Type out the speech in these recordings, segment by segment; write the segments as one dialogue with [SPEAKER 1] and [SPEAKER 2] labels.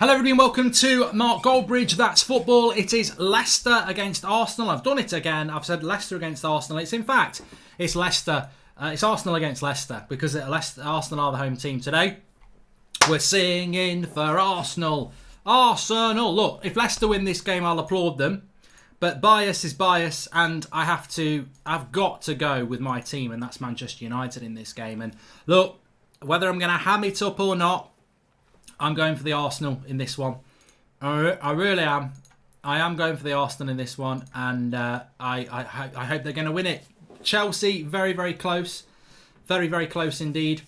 [SPEAKER 1] Hello everybody and welcome to Mark Goldbridge, That's Football. It is Leicester against Arsenal. I've done it again. I've said Leicester against Arsenal. It's Leicester. It's Arsenal against Leicester because Arsenal are the home team today. We're singing for Arsenal. Arsenal. Look, if Leicester win this game, I'll applaud them. But bias is bias, and I've got to go with my team, and that's Manchester United in this game. And look, whether I'm going to ham it up or not, I'm going for the Arsenal in this one. I really am. I am going for the Arsenal in this one, and I hope they're going to win it. Chelsea, very, very close. Very, very close indeed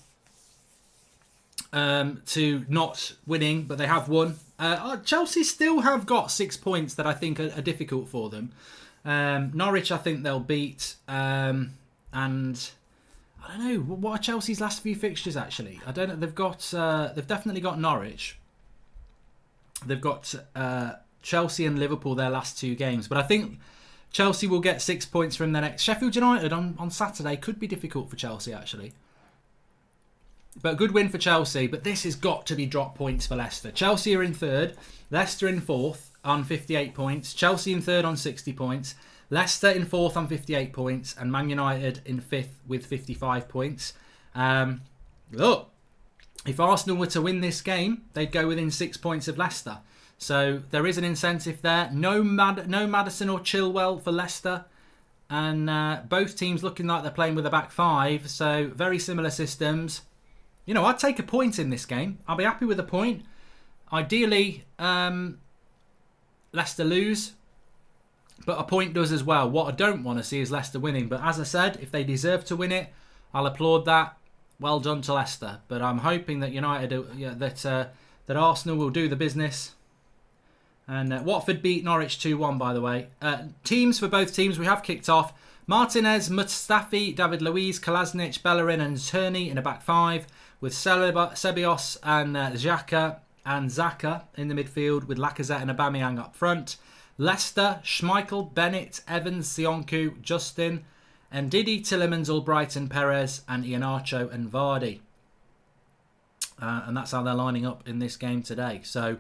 [SPEAKER 1] to not winning, but they have won. Chelsea still have got 6 points that I think are difficult for them. Norwich, I think they'll beat. And I don't know, what are Chelsea's last few fixtures actually? I don't know. They've definitely got Norwich. They've got Chelsea and Liverpool their last 2 games. But I think Chelsea will get 6 points from their next. Sheffield United on Saturday could be difficult for Chelsea actually. But good win for Chelsea. But this has got to be drop points for Leicester. Chelsea are in 3rd. Leicester in 4th on 58 points. Chelsea in 3rd on 60 points. Leicester in 4th on 58 points. And Man United in 5th with 55 points. Look, if Arsenal were to win this game, they'd go within 6 points of Leicester. So there is an incentive there. No Maddison or Chilwell for Leicester. And both teams looking like they're playing with a back 5. So very similar systems. You know, I'd take a point in this game. I'll be happy with a point. Ideally, Leicester lose. But a point does as well. What I don't want to see is Leicester winning. But as I said, if they deserve to win it, I'll applaud that. Well done to Leicester. But I'm hoping that that Arsenal will do the business. And Watford beat Norwich 2-1, by the way. Teams for both teams we have kicked off. Martinez, Mustafi, David Luiz, Kolasinac, Bellerin and Tierney in a back 5. With Ceballos and Xhaka and Xhaka in the midfield. With Lacazette and Aubameyang up front. Leicester, Schmeichel, Bennett, Evans, Sionku, Justin, Ndidi, Tielemans, Albrighton, Perez, and Iheanacho and Vardy. And that's how they're lining up in this game today. So,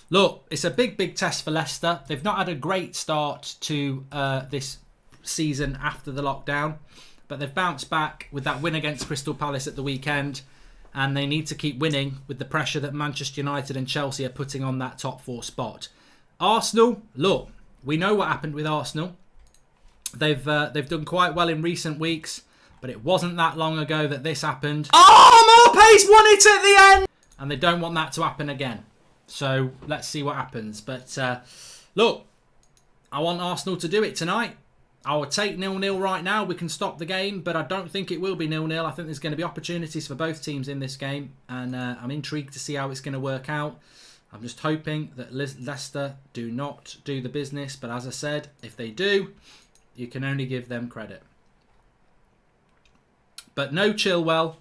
[SPEAKER 1] look, it's a big, big test for Leicester. They've not had a great start to this season after the lockdown, but they've bounced back with that win against Crystal Palace at the weekend. And they need to keep winning with the pressure that Manchester United and Chelsea are putting on that top 4 spot. Arsenal, look, we know what happened with Arsenal. They've done quite well in recent weeks, but it wasn't that long ago that this happened. Oh, Morpace won it at the end! And they don't want that to happen again. So, let's see what happens. But, look, I want Arsenal to do it tonight. I would take 0-0 right now. We can stop the game, but I don't think it will be 0-0. I think there's going to be opportunities for both teams in this game, and I'm intrigued to see how it's going to work out. I'm just hoping that Leicester do not do the business, but as I said, if they do, you can only give them credit. But no Chilwell,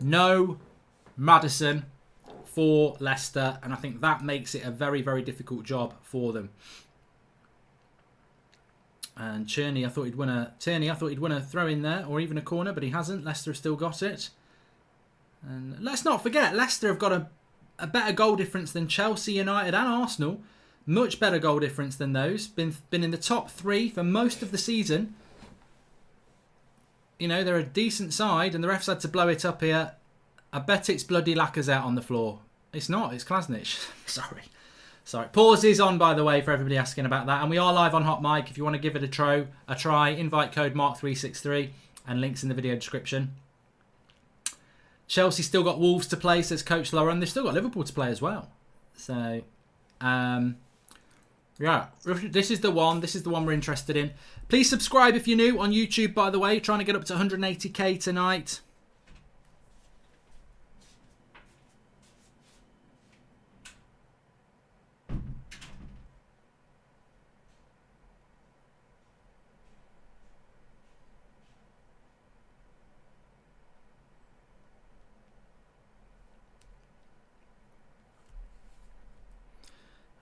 [SPEAKER 1] no Maddison for Leicester, and I think that makes it a very, very difficult job for them. And Tierney, I thought he'd win a throw in there, or even a corner, but he hasn't. Leicester have still got it. And let's not forget, Leicester have got a better goal difference than Chelsea, United and Arsenal. Much better goal difference than those. Been in the top 3 for most of the season. You know, they're a decent side, and the refs had to blow it up here. I bet it's bloody Lacazette on the floor. It's not, it's Kolasinac. Sorry. Pause is on, by the way, for everybody asking about that. And we are live on Hot Mic. If you want to give it a try, invite code MARK363 and links in the video description. Chelsea still got Wolves to play, says Coach Lauren. They've still got Liverpool to play as well. So, yeah, this is the one. This is the one we're interested in. Please subscribe if you're new on YouTube, by the way. Trying to get up to 180k tonight.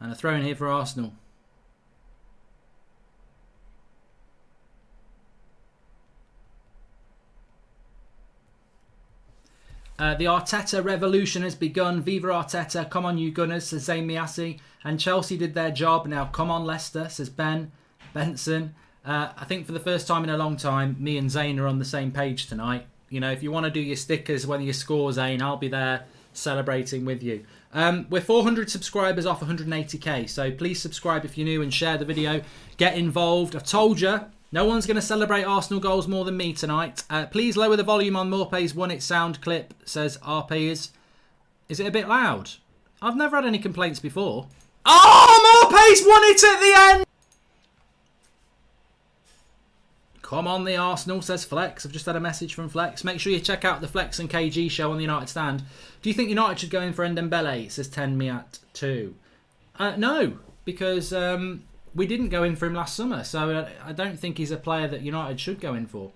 [SPEAKER 1] And a throw in here for Arsenal. The Arteta revolution has begun. Viva Arteta. Come on, you Gunners, says Zayn Miasi. And Chelsea did their job. Now, come on, Leicester, says Ben Benson. I think for the first time in a long time, me and Zayn are on the same page tonight. You know, if you want to do your stickers when you score, Zayn, I'll be there celebrating with you. We're 400 subscribers off 180k, so please subscribe if you're new and share the video. Get involved. I've told you, no one's going to celebrate Arsenal goals more than me tonight. Please lower the volume on Morpay's Won It sound clip, says RP. Is it a bit loud? I've never had any complaints before. Oh, Morpay's won it at the end! Come on, the Arsenal, says Flex. I've just had a message from Flex. Make sure you check out the Flex and KG show on the United Stand. Do you think United should go in for Ndembele? Says 10 Miat 2. No, because we didn't go in for him last summer, so I don't think he's a player that United should go in for.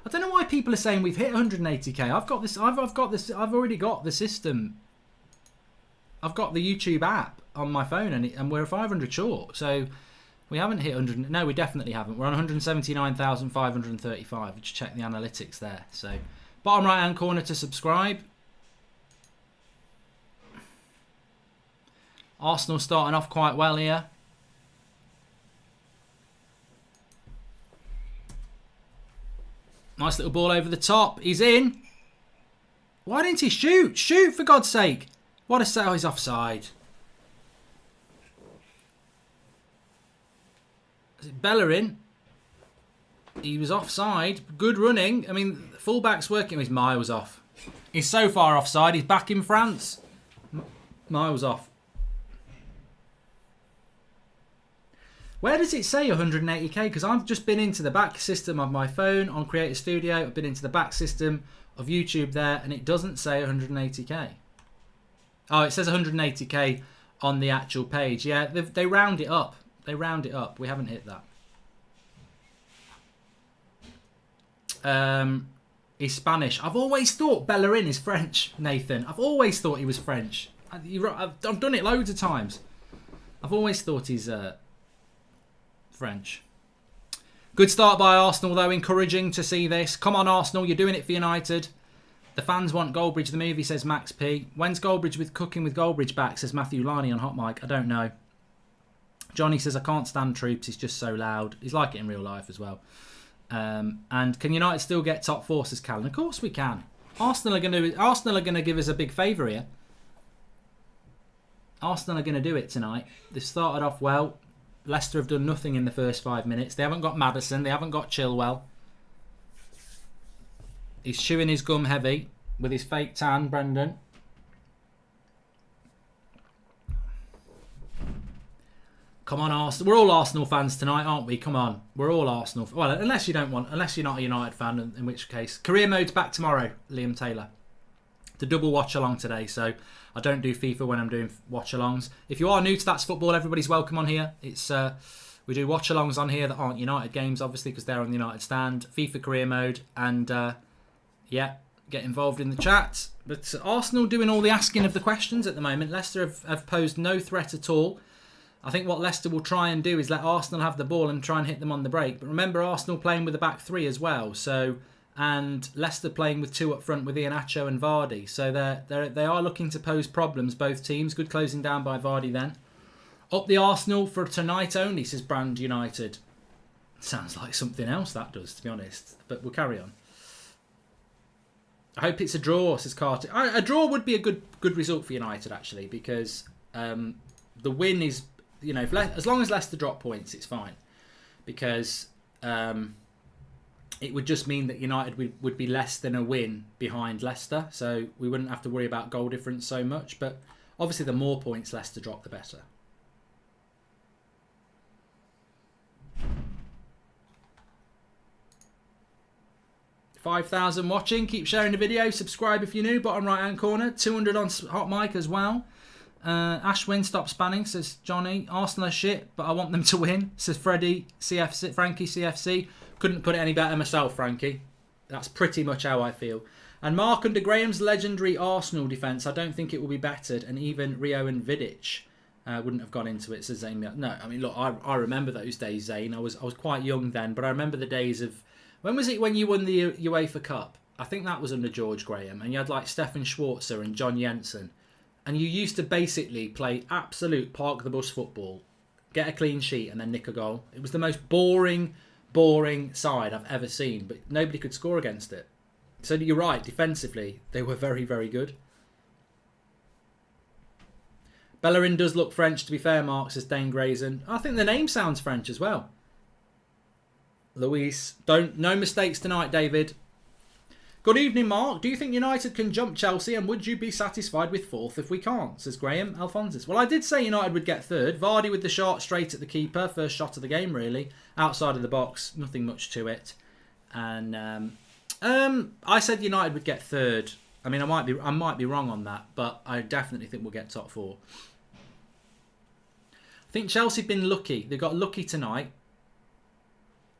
[SPEAKER 1] I don't know why people are saying we've hit 180k. I've got this. I've already got the system. I've got the YouTube app on my phone, and we're 500 short. So. We haven't hit 100. No, we definitely haven't. We're on 179,535. Just check the analytics there. So, bottom right hand corner to subscribe. Arsenal starting off quite well here. Nice little ball over the top. He's in. Why didn't he shoot? Shoot, for God's sake. What a set. Oh, he's offside. Bellerin, he was offside. Good running. I mean, the fullback's working. He's miles off. He's so far offside. He's back in France. Miles off. Where does it say 180k? Because I've just been into the back system of my phone on Creator Studio. I've been into the back system of YouTube there, and it doesn't say 180k. Oh, it says 180k on the actual page. Yeah, they round it up. They round it up. We haven't hit that. He's Spanish. I've always thought Bellerin is French, Nathan. I've always thought he was French. I've done it loads of times. I've always thought he's French. Good start by Arsenal, though. Encouraging to see this. Come on, Arsenal. You're doing it for United. The fans want Goldbridge the movie, says Max P. When's Goldbridge with Cooking with Goldbridge back, says Matthew Larney on Hot Mic. I don't know. Johnny says, I can't stand Troops. He's just so loud. He's like it in real life as well. And can United still get top four, says Callan? Of course we can. Arsenal are going to give us a big favour here. Arsenal are going to do it tonight. They've started off well. Leicester have done nothing in the first 5 minutes. They haven't got Maddison. They haven't got Chilwell. He's chewing his gum heavy with his fake tan, Brendan. Come on, Arsenal. We're all Arsenal fans tonight, aren't we? Come on. We're all Arsenal. Well, unless you're not a United fan, in which case. Career mode's back tomorrow, Liam Taylor. The double watch along today, so I don't do FIFA when I'm doing watch alongs. If you are new to That's Football, everybody's welcome on here. It's we do watch alongs on here that aren't United games, obviously, because they're on the United stand. FIFA career mode, and yeah, get involved in the chat. But Arsenal doing all the asking of the questions at the moment. Leicester have posed no threat at all. I think what Leicester will try and do is let Arsenal have the ball and try and hit them on the break. But remember, Arsenal playing with a back three as well. So, and Leicester playing with two up front with Iheanacho and Vardy. So they are looking to pose problems, both teams. Good closing down by Vardy then. Up the Arsenal for tonight only, says Brand United. Sounds like something else that does, to be honest. But we'll carry on. I hope it's a draw, says Carter. A draw would be a good result for United, actually, because the win is... You know, as long as Leicester drop points, it's fine. Because it would just mean that United would be less than a win behind Leicester. So we wouldn't have to worry about goal difference so much. But obviously the more points Leicester drop, the better. $5,000 watching. Keep sharing the video. Subscribe if you're new. Bottom right hand corner. 200 on Hot Mic as well. Ashwin, stop spanning, says Johnny. Arsenal are shit, but I want them to win, says Freddie CFC, Frankie CFC. Couldn't put it any better myself, Frankie. That's pretty much how I feel. And Mark under Graham's legendary Arsenal defence, I don't think it will be bettered, and even Rio and Vidic wouldn't have gone into it, says Zane. No, I mean, look, I remember those days, Zane. I was quite young then, but I remember the days of... When was it when you won the UEFA Cup? I think that was under George Graham, and you had like Stefan Schwarzer and John Jensen, and you used to basically play absolute park the bus football, get a clean sheet and then nick a goal. It was the most boring side I've ever seen, but nobody could score against it. So you're right, defensively they were very, very good. Bellerin does look French, to be fair, Mark, says Dane Grayson. I think the name sounds French as well. Luis, no mistakes tonight, David. Good evening, Mark. Do you think United can jump Chelsea, and would you be satisfied with 4th if we can't? Says Graham Alphonsus. Well, I did say United would get 3rd. Vardy with the shot straight at the keeper. First shot of the game, really. Outside of the box. Nothing much to it. And I said United would get 3rd. I mean, I might be wrong on that, but I definitely think we'll get top 4. I think Chelsea have been lucky. They got lucky tonight.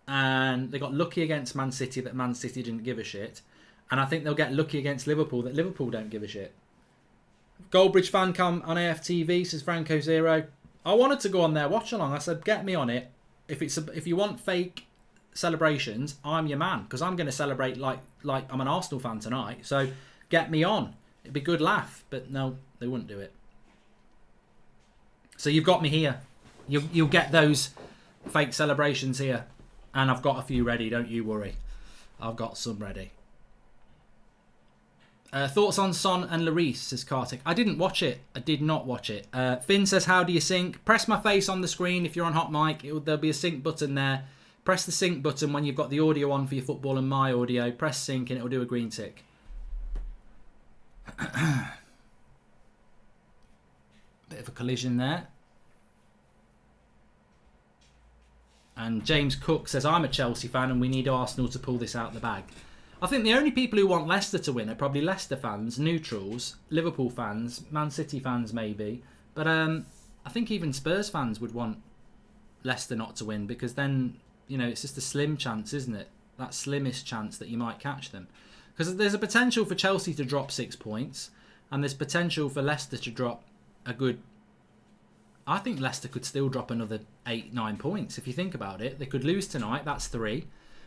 [SPEAKER 1] And they got lucky against Man City that Man City didn't give a shit. And I think they'll get lucky against Liverpool that Liverpool don't give a shit. Goldbridge fan come on AFTV, says Franco Zero. I wanted to go on their watch along. I said, get me on it. If you want fake celebrations, I'm your man. Because I'm going to celebrate like I'm an Arsenal fan tonight. So get me on. It'd be a good laugh. But no, they wouldn't do it. So you've got me here. You'll get those fake celebrations here. And I've got a few ready, don't you worry. I've got some ready. Thoughts on Son and Lloris, says Kartik. I didn't watch it. I did not watch it. Finn says, how do you sync? Press my face on the screen if you're on hot mic. There'll be a sync button there. Press the sync button when you've got the audio on for your football and my audio. Press sync and it'll do a green tick. Bit of a collision there. And James Cook says, I'm a Chelsea fan and we need Arsenal to pull this out the bag. I think the only people who want Leicester to win are probably Leicester fans, neutrals, Liverpool fans, Man City fans maybe. But I think even Spurs fans would want Leicester not to win, because then, you know, it's just a slim chance, isn't it? That slimmest chance that you might catch them. Because there's a potential for Chelsea to drop 6 points, and there's potential for Leicester to drop a good... I think Leicester could still drop another 8-9 points if you think about it. They could lose tonight, that's 3.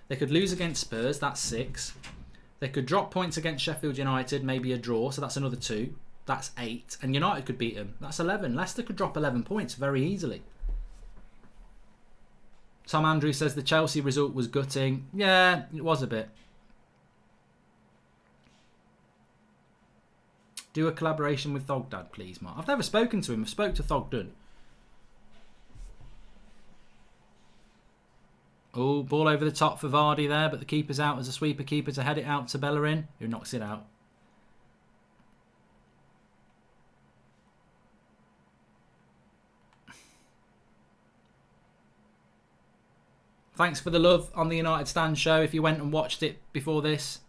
[SPEAKER 1] They could lose against Spurs, that's 6. They could drop points against Sheffield United, maybe a draw, so that's another 2. That's 8. And United could beat them. That's 11. Leicester could drop 11 points very easily. Tom Andrews says the Chelsea result was gutting. Yeah, it was a bit. Do a collaboration with Thogdad, please, Mark. I've never spoken to him. I've spoke to Thogdun. Oh, ball over the top for Vardy there, but the keeper's out as a sweeper keeper to head it out to Bellerin, who knocks it out. Thanks for the love on the United Stand show if you went and watched it before this.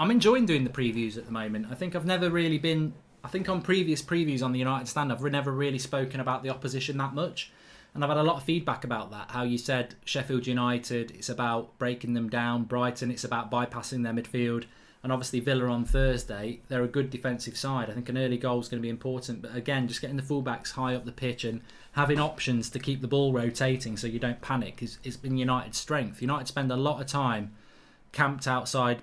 [SPEAKER 1] I'm enjoying doing the previews at the moment. I think I've never really been... I think on previous previews on the United Stand, I've never really spoken about the opposition that much. And I've had a lot of feedback about that. How you said Sheffield United, it's about breaking them down. Brighton, it's about bypassing their midfield. And obviously Villa on Thursday, they're a good defensive side. I think an early goal is going to be important. But again, just getting the fullbacks high up the pitch and having options to keep the ball rotating so you don't panic is been United's strength. United spend a lot of time camped outside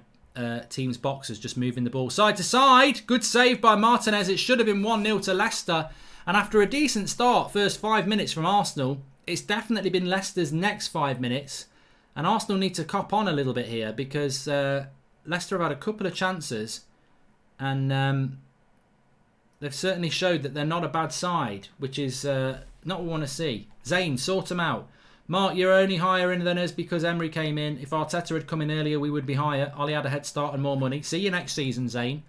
[SPEAKER 1] teams' boxes, just moving the ball side to side. Good save by Martinez. It should have been 1-0 to Leicester. And after a decent start, first 5 minutes from Arsenal, it's definitely been Leicester's next 5 minutes. And Arsenal need to cop on a little bit here, because Leicester have had a couple of chances. And they've certainly showed that they're not a bad side, which is not what we want to see. Zane, sort them out. Mark, you're only higher in than us because Emery came in. If Arteta had come in earlier, we would be higher. Ollie had a head start and more money. See you next season, Zane.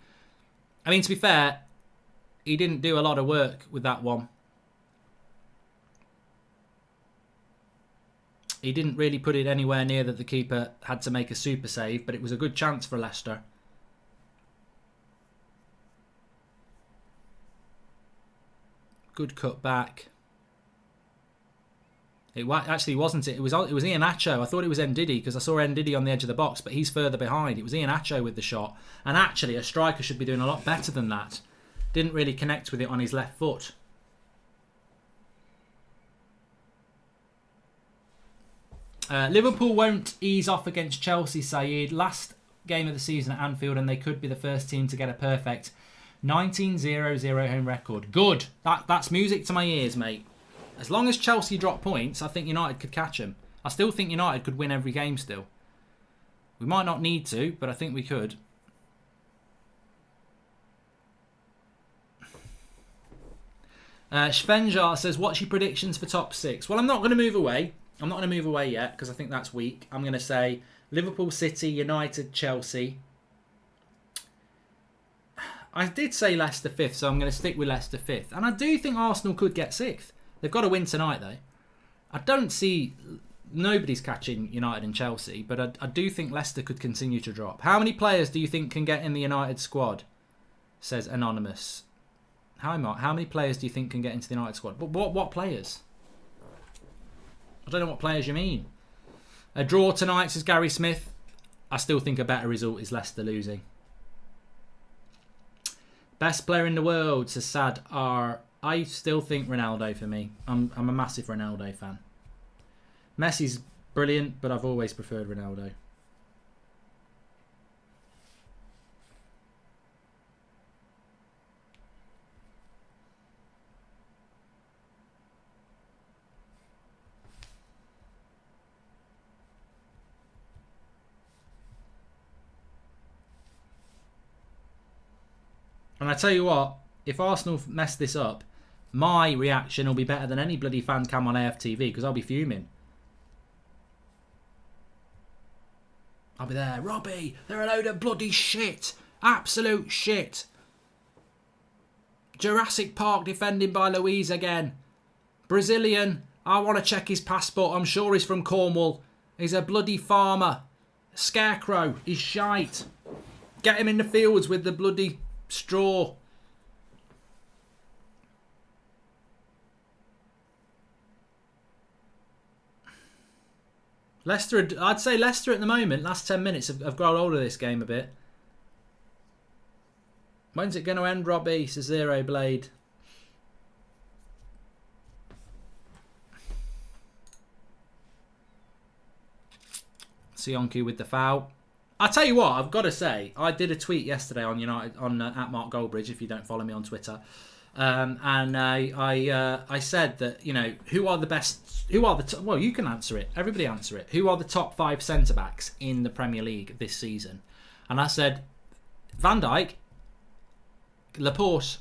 [SPEAKER 1] I mean, to be fair... he didn't do a lot of work with that one. He didn't really put it anywhere near that the keeper had to make a super save, but it was a good chance for Leicester. Good cut back. It actually wasn't it. It was Iheanacho. I thought it was Ndidi because I saw Ndidi on the edge of the box, but he's further behind. It was Iheanacho with the shot. And actually, a striker should be doing a lot better than that. Didn't really connect with it on his left foot. Liverpool won't ease off against Chelsea, Saeed. Last game of the season at Anfield, and they could be the first team to get a perfect 19-0-0 home record. Good. That's music to my ears, mate. As long as Chelsea drop points, I think United could catch them. I still think United could win every game still. We might not need to, but I think we could. Svenjar says, what's your predictions for top 6? Well, I'm not going to move away. I'm not going to move away yet because I think that's weak. I'm going to say Liverpool, City, United, Chelsea. I did say Leicester 5th, so I'm going to stick with Leicester 5th. And I do think Arsenal could get 6th. They've got to win tonight, though. I don't see... Nobody's catching United and Chelsea, but I do think Leicester could continue to drop. How many players do you think can get in the United squad? Says Anonymous. Hi, Mark. How many players do you think can get into the United squad? But what players? I don't know what players you mean. A draw tonight, says Gary Smith. I still think a better result is Leicester losing. Best player in the world, says Sad R. I still think Ronaldo for me. I'm a massive Ronaldo fan. Messi's brilliant, but I've always preferred Ronaldo. And I tell you what, if Arsenal mess this up, my reaction will be better than any bloody fan cam on AFTV because I'll be fuming. I'll be there. Robbie, they're a load of bloody shit. Absolute shit. Jurassic Park defending by Louise again. Brazilian, I want to check his passport. I'm sure he's from Cornwall. He's a bloody farmer. Scarecrow, he's shite. Get him in the fields with the bloody straw. Leicester, I'd say Leicester at the moment, last 10 minutes, have grown hold of this game a bit. When's it going to end, Robbie? Says Zero Blade. Sionku with the foul. I tell you what, I've got to say, I did a tweet yesterday on United on at Mark Goldbridge. If you don't follow me on Twitter, and I said that who are the best. Well, you can answer it. Everybody answer it. Who are the top 5 centre backs in the Premier League this season? And I said Van Dijk, Laporte,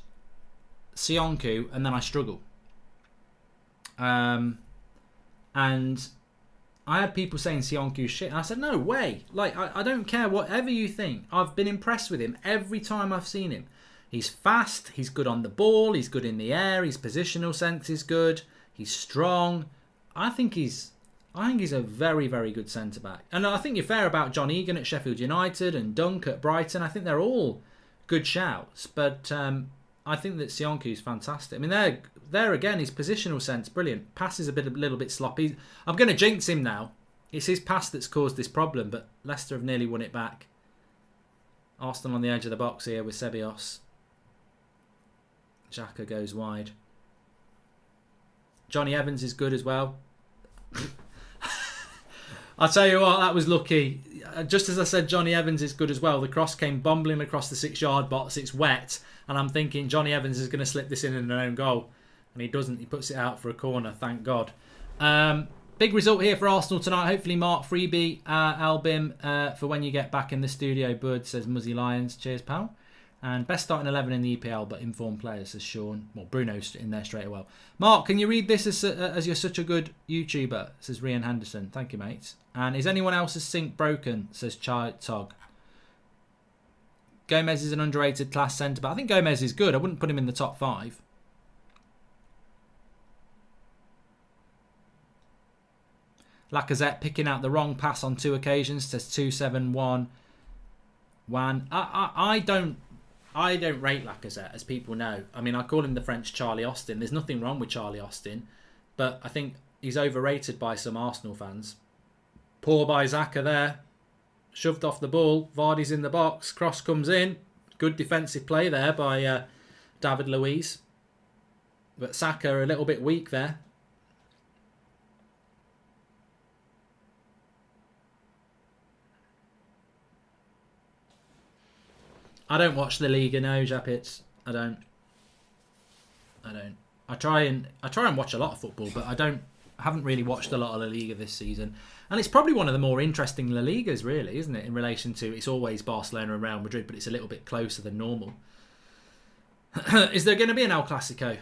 [SPEAKER 1] Sionku, and then I struggle. And I had people saying Sionku's shit. And I said, no way. Like, I don't care whatever you think. I've been impressed with him every time I've seen him. He's fast. He's good on the ball. He's good in the air. His positional sense is good. He's strong. I think he's a very, very good centre-back. And I think you're fair about John Egan at Sheffield United and Dunk at Brighton. I think they're all good shouts. But I think that Sionku's fantastic. I mean, there again, his positional sense, brilliant. Pass is a little bit sloppy. I'm going to jinx him now. It's his pass that's caused this problem, but Leicester have nearly won it back. Arsenal on the edge of the box here with Ceballos. Xhaka goes wide. Johnny Evans is good as well. I'll tell you what, that was lucky. Just as I said, Johnny Evans is good as well. The cross came bumbling across the 6-yard box. It's wet. And I'm thinking Johnny Evans is going to slip this in an own goal. And he doesn't. He puts it out for a corner, thank God. Big result here for Arsenal tonight. Hopefully Mark Freebie, Albim, for when you get back in the studio. Bud says Muzzy Lions. Cheers, pal. And best starting 11 in the EPL, but informed players, says Sean. Well, Bruno's in there straight away. Mark, can you read this as you're such a good YouTuber? Says Rian Henderson. Thank you, mate. And is anyone else's sync broken? Says Chai Tog. Gomez is an underrated class centre, but I think Gomez is good. I wouldn't put him in the top 5. Lacazette picking out the wrong pass on 2 occasions. Says 271. I don't rate Lacazette, as people know. I mean, I call him the French Charlie Austin. There's nothing wrong with Charlie Austin, but I think he's overrated by some Arsenal fans. Poor by Xhaka there. Shoved off the ball. Vardy's in the box. Cross comes in. Good defensive play there by David Luiz. But Saka a little bit weak there. I don't watch the Liga, no, Japits. I don't. I try and watch a lot of football, but I haven't really watched a lot of La Liga this season. And it's probably one of the more interesting La Ligas, really, isn't it? In relation to, it's always Barcelona and Real Madrid, but it's a little bit closer than normal. Is there going to be an El Clasico?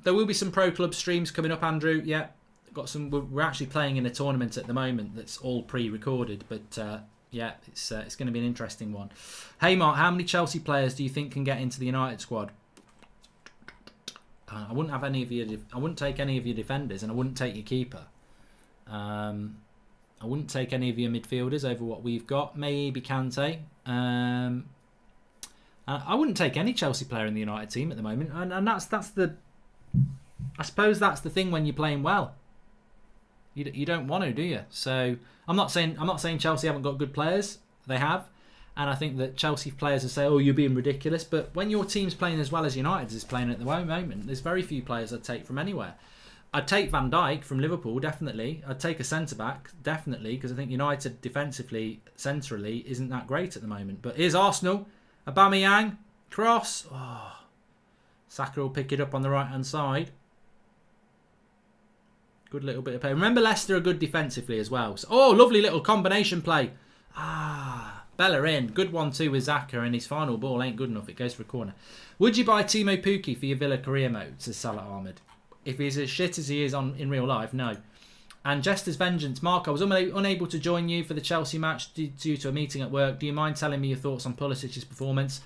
[SPEAKER 1] There will be some Pro Club streams coming up, Andrew. Yeah, got some. We're actually playing in a tournament at the moment that's all pre-recorded, but yeah, it's going to be an interesting one. Hey Mark, how many Chelsea players do you think can get into the United squad? I wouldn't have any of your. I wouldn't take any of your defenders, and I wouldn't take your keeper. I wouldn't take any of your midfielders over what we've got. Maybe Kante. I wouldn't take any Chelsea player in the United team at the moment, and that's the. I suppose that's the thing when you're playing well. You don't want to, do you? So I'm not saying Chelsea haven't got good players. They have, and I think that Chelsea players will say, "Oh, you're being ridiculous." But when your team's playing as well as United's is playing at the moment, there's very few players I'd take from anywhere. I'd take Van Dijk from Liverpool, definitely. I'd take a centre back, definitely, because I think United defensively, centrally, isn't that great at the moment. But here's Arsenal, Aubameyang, cross. Oh. Saka will pick it up on the right-hand side. Good little bit of play. Remember, Leicester are good defensively as well. So, oh, lovely little combination play. Bella in. Good one too with Saka, and his final ball ain't good enough. It goes for a corner. Would you buy Timo Pukki for your Villa career mode, says Salah Ahmed? If he's as shit as he is in real life, no. And Jester's Vengeance. Mark, I was unable to join you for the Chelsea match due to a meeting at work. Do you mind telling me your thoughts on Pulisic's performance?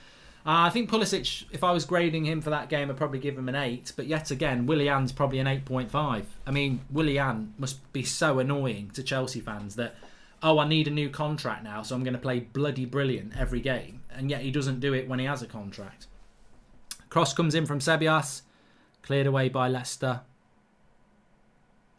[SPEAKER 1] I think Pulisic, if I was grading him for that game, I'd probably give him an 8. But yet again, Willian's probably an 8.5. I mean, Willian must be so annoying to Chelsea fans that, oh, I need a new contract now, so I'm going to play bloody brilliant every game. And yet he doesn't do it when he has a contract. Cross comes in from Sebias. Cleared away by Leicester.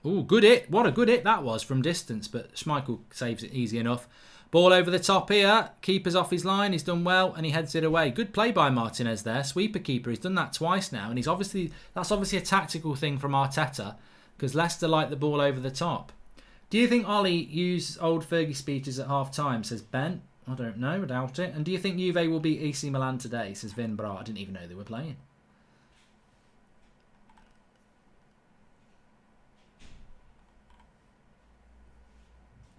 [SPEAKER 1] Ooh, good hit. What a good hit that was from distance. But Schmeichel saves it easy enough. Ball over the top here. Keeper's off his line. He's done well and he heads it away. Good play by Martinez there. Sweeper keeper. He's done that twice now. And that's obviously a tactical thing from Arteta because Leicester like the ball over the top. Do you think Ollie used old Fergie speeches at half time, says Ben? I don't know. I doubt it. And do you think Juve will beat AC Milan today, says Vin Bra? I didn't even know they were playing.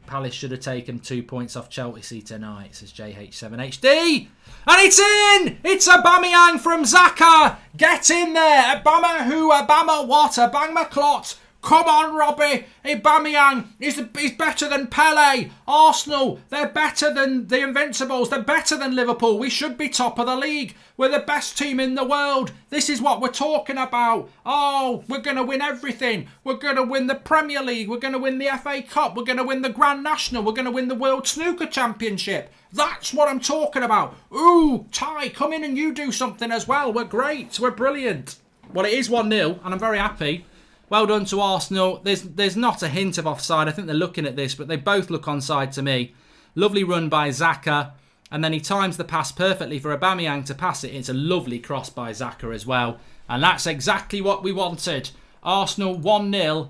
[SPEAKER 1] Palace should have taken 2 points off Chelsea tonight, says JH7HD. And it's in! It's Aubameyang from Xhaka. Get in there. Obama who? Obama what? Obama clot. Come on, Robbie. Aubameyang is better than Pele. Arsenal, they're better than the Invincibles. They're better than Liverpool. We should be top of the league. We're the best team in the world. This is what we're talking about. Oh, we're going to win everything. We're going to win the Premier League. We're going to win the FA Cup. We're going to win the Grand National. We're going to win the World Snooker Championship. That's what I'm talking about. Ooh, Ty, come in and you do something as well. We're great. We're brilliant. Well, it is 1-0 and I'm very happy. Well done to Arsenal. There's not a hint of offside. I think they're looking at this, but they both look onside to me. Lovely run by Xhaka. And then he times the pass perfectly for Aubameyang to pass it. It's a lovely cross by Xhaka as well. And that's exactly what we wanted. Arsenal 1-0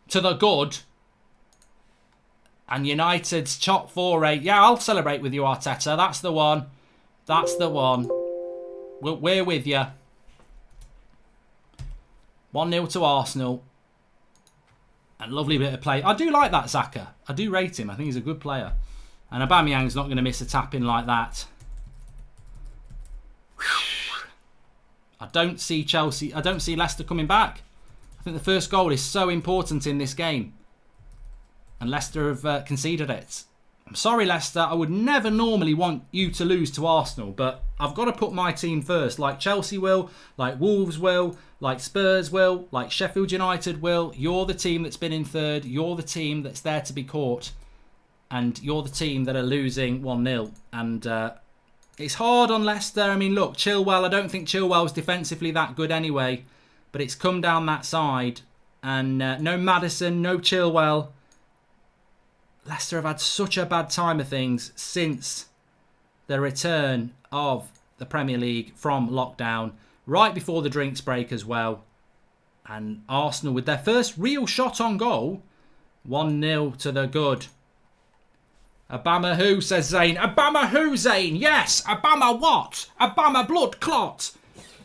[SPEAKER 1] to the good. And United's top 4-8. Yeah, I'll celebrate with you, Arteta. That's the one. That's the one. We're with you. 1-0 to Arsenal. And lovely bit of play. I do like that Xhaka. I do rate him. I think he's a good player. And Aubameyang's not going to miss a tap in like that. I don't see Leicester coming back. I think the first goal is so important in this game. And Leicester have conceded it. I'm sorry, Leicester. I would never normally want you to lose to Arsenal, but I've got to put my team first, like Chelsea will, like Wolves will, like Spurs will, like Sheffield United will. You're the team that's been in third. You're the team that's there to be caught. And you're the team that are losing 1-0. And it's hard on Leicester. I mean, look, Chilwell, I don't think Chilwell's defensively that good anyway. But it's come down that side. And no Maddison, no Chilwell. Leicester have had such a bad time of things since the return of the Premier League from lockdown, right before the drinks break as well. And Arsenal with their first real shot on goal, 1-0 to the good. Obama who, says Zane. Obama who, Zane? Yes, Obama what? Obama blood clot.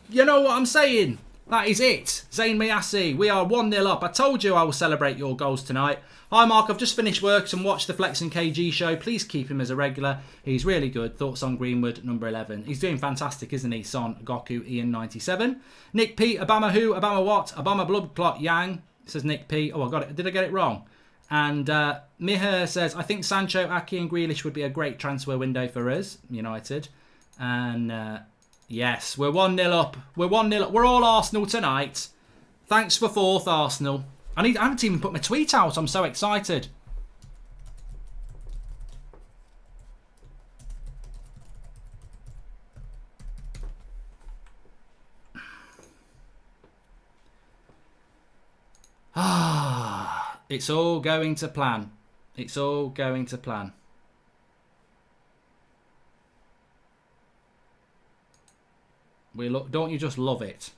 [SPEAKER 1] You know what I'm saying? That is it. Zane Miyasi, we are 1-0 up. I told you I will celebrate your goals tonight. Hi Mark, I've just finished work and watched the Flex and KG show. Please keep him as a regular. He's really good. Thoughts on Greenwood, number 11. He's doing fantastic, isn't he? Son, Goku, Ian 97. Nick P, Obama who? Obama what? Obama blood clot Yang, says Nick P. Oh, I got it. Did I get it wrong? And Mihir says, I think Sancho, Aki and Grealish would be a great transfer window for us, United. And yes, we're 1-0 up. We're 1-0 up. We're all Arsenal tonight. Thanks for 4th, Arsenal. I haven't even put my tweet out. I'm so excited. It's all going to plan. It's all going to plan. Don't you just love it?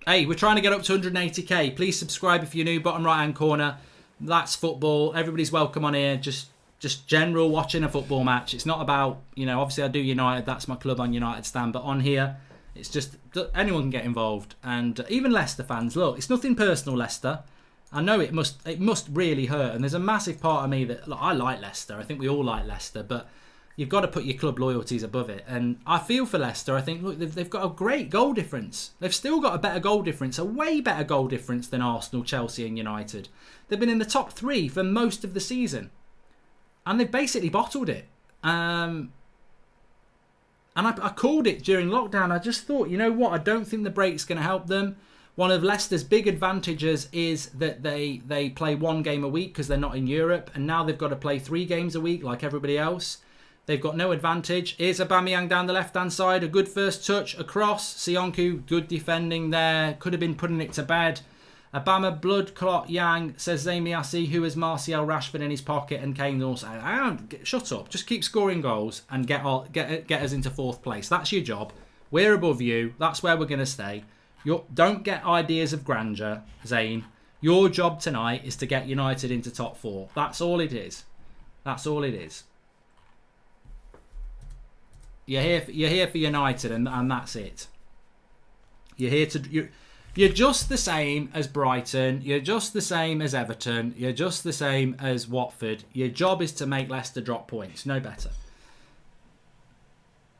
[SPEAKER 1] Hey, we're trying to get up to 180k. Please subscribe if you're new. Bottom right hand corner. That's football. Everybody's welcome on here. Just general watching a football match. It's not about, obviously I do United. That's my club on United stand. But on here, it's just anyone can get involved. And even Leicester fans, look, it's nothing personal, Leicester. I know it must really hurt. And there's a massive part of me that, look, I like Leicester. I think we all like Leicester. But you've got to put your club loyalties above it. And I feel for Leicester. I think, look, they've got a great goal difference. They've still got a better goal difference, a way better goal difference than Arsenal, Chelsea and United. They've been in the top 3 for most of the season. And they've basically bottled it. And I called it during lockdown. I just thought, you know what? I don't think the break's going to help them. One of Leicester's big advantages is that they play 1 game a week because they're not in Europe. And now they've got to play 3 games a week like everybody else. They've got no advantage. Here's Aubameyang down the left-hand side. A good first touch across. Sionku, good defending there. Could have been putting it to bed. Obama, blood clot, Yang, says Zamiasi, who has Martial, Rashford in his pocket, and Kane also. Shut up. Just keep scoring goals and get us into 4th place. That's your job. We're above you. That's where we're going to stay. Don't get ideas of grandeur, Zane. Your job tonight is to get United into top 4. That's all it is. That's all it is. You're here for United, and that's it. You're just the same as Brighton. You're just the same as Everton. You're just the same as Watford. Your job is to make Leicester drop points. No better.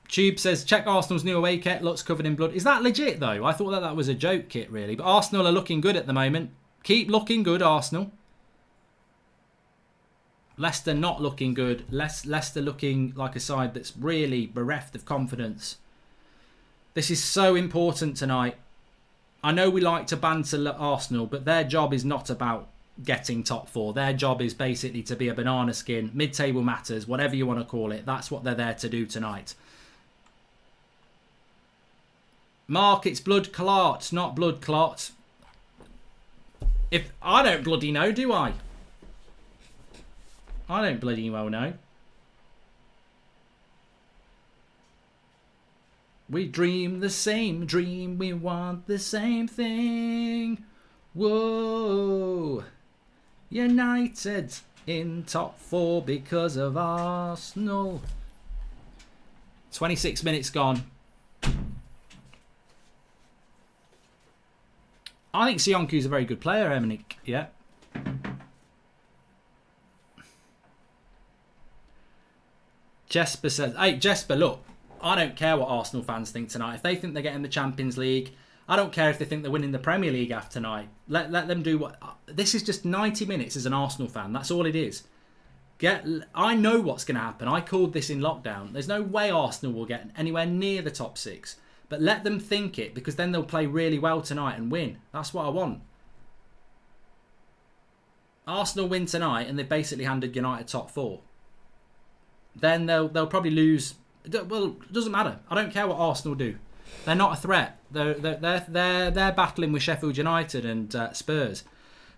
[SPEAKER 1] Tube says, check Arsenal's new away kit. Looks covered in blood. Is that legit, though? I thought that was a joke kit, really. But Arsenal are looking good at the moment. Keep looking good, Arsenal. Leicester not looking good. Leicester looking like a side that's really bereft of confidence. This is so important tonight. I know we like to banter Arsenal, but their job is not about getting top 4. Their job is basically to be a banana skin, mid-table matters, whatever you want to call it. That's what they're there to do tonight. Mark, it's blood clot, not blood clot. If I don't bloody know, do I? I don't bloody well know. We dream the same dream, we want the same thing. Whoa. United in top 4 because of Arsenal. 26 minutes gone. I think Sionku's a very good player, Eminic. Yeah. Jesper says, hey, Jesper, look. I don't care what Arsenal fans think tonight. If they think they're getting the Champions League, I don't care if they think they're winning the Premier League after tonight. Let them do what... This is just 90 minutes as an Arsenal fan. That's all it is. I know what's going to happen. I called this in lockdown. There's no way Arsenal will get anywhere near the top 6. But let them think it, because then they'll play really well tonight and win. That's what I want. Arsenal win tonight and they basically handed United top 4. Then they'll probably lose... Well, it doesn't matter. I don't care what Arsenal do. They're not a threat. They're battling with Sheffield United and Spurs.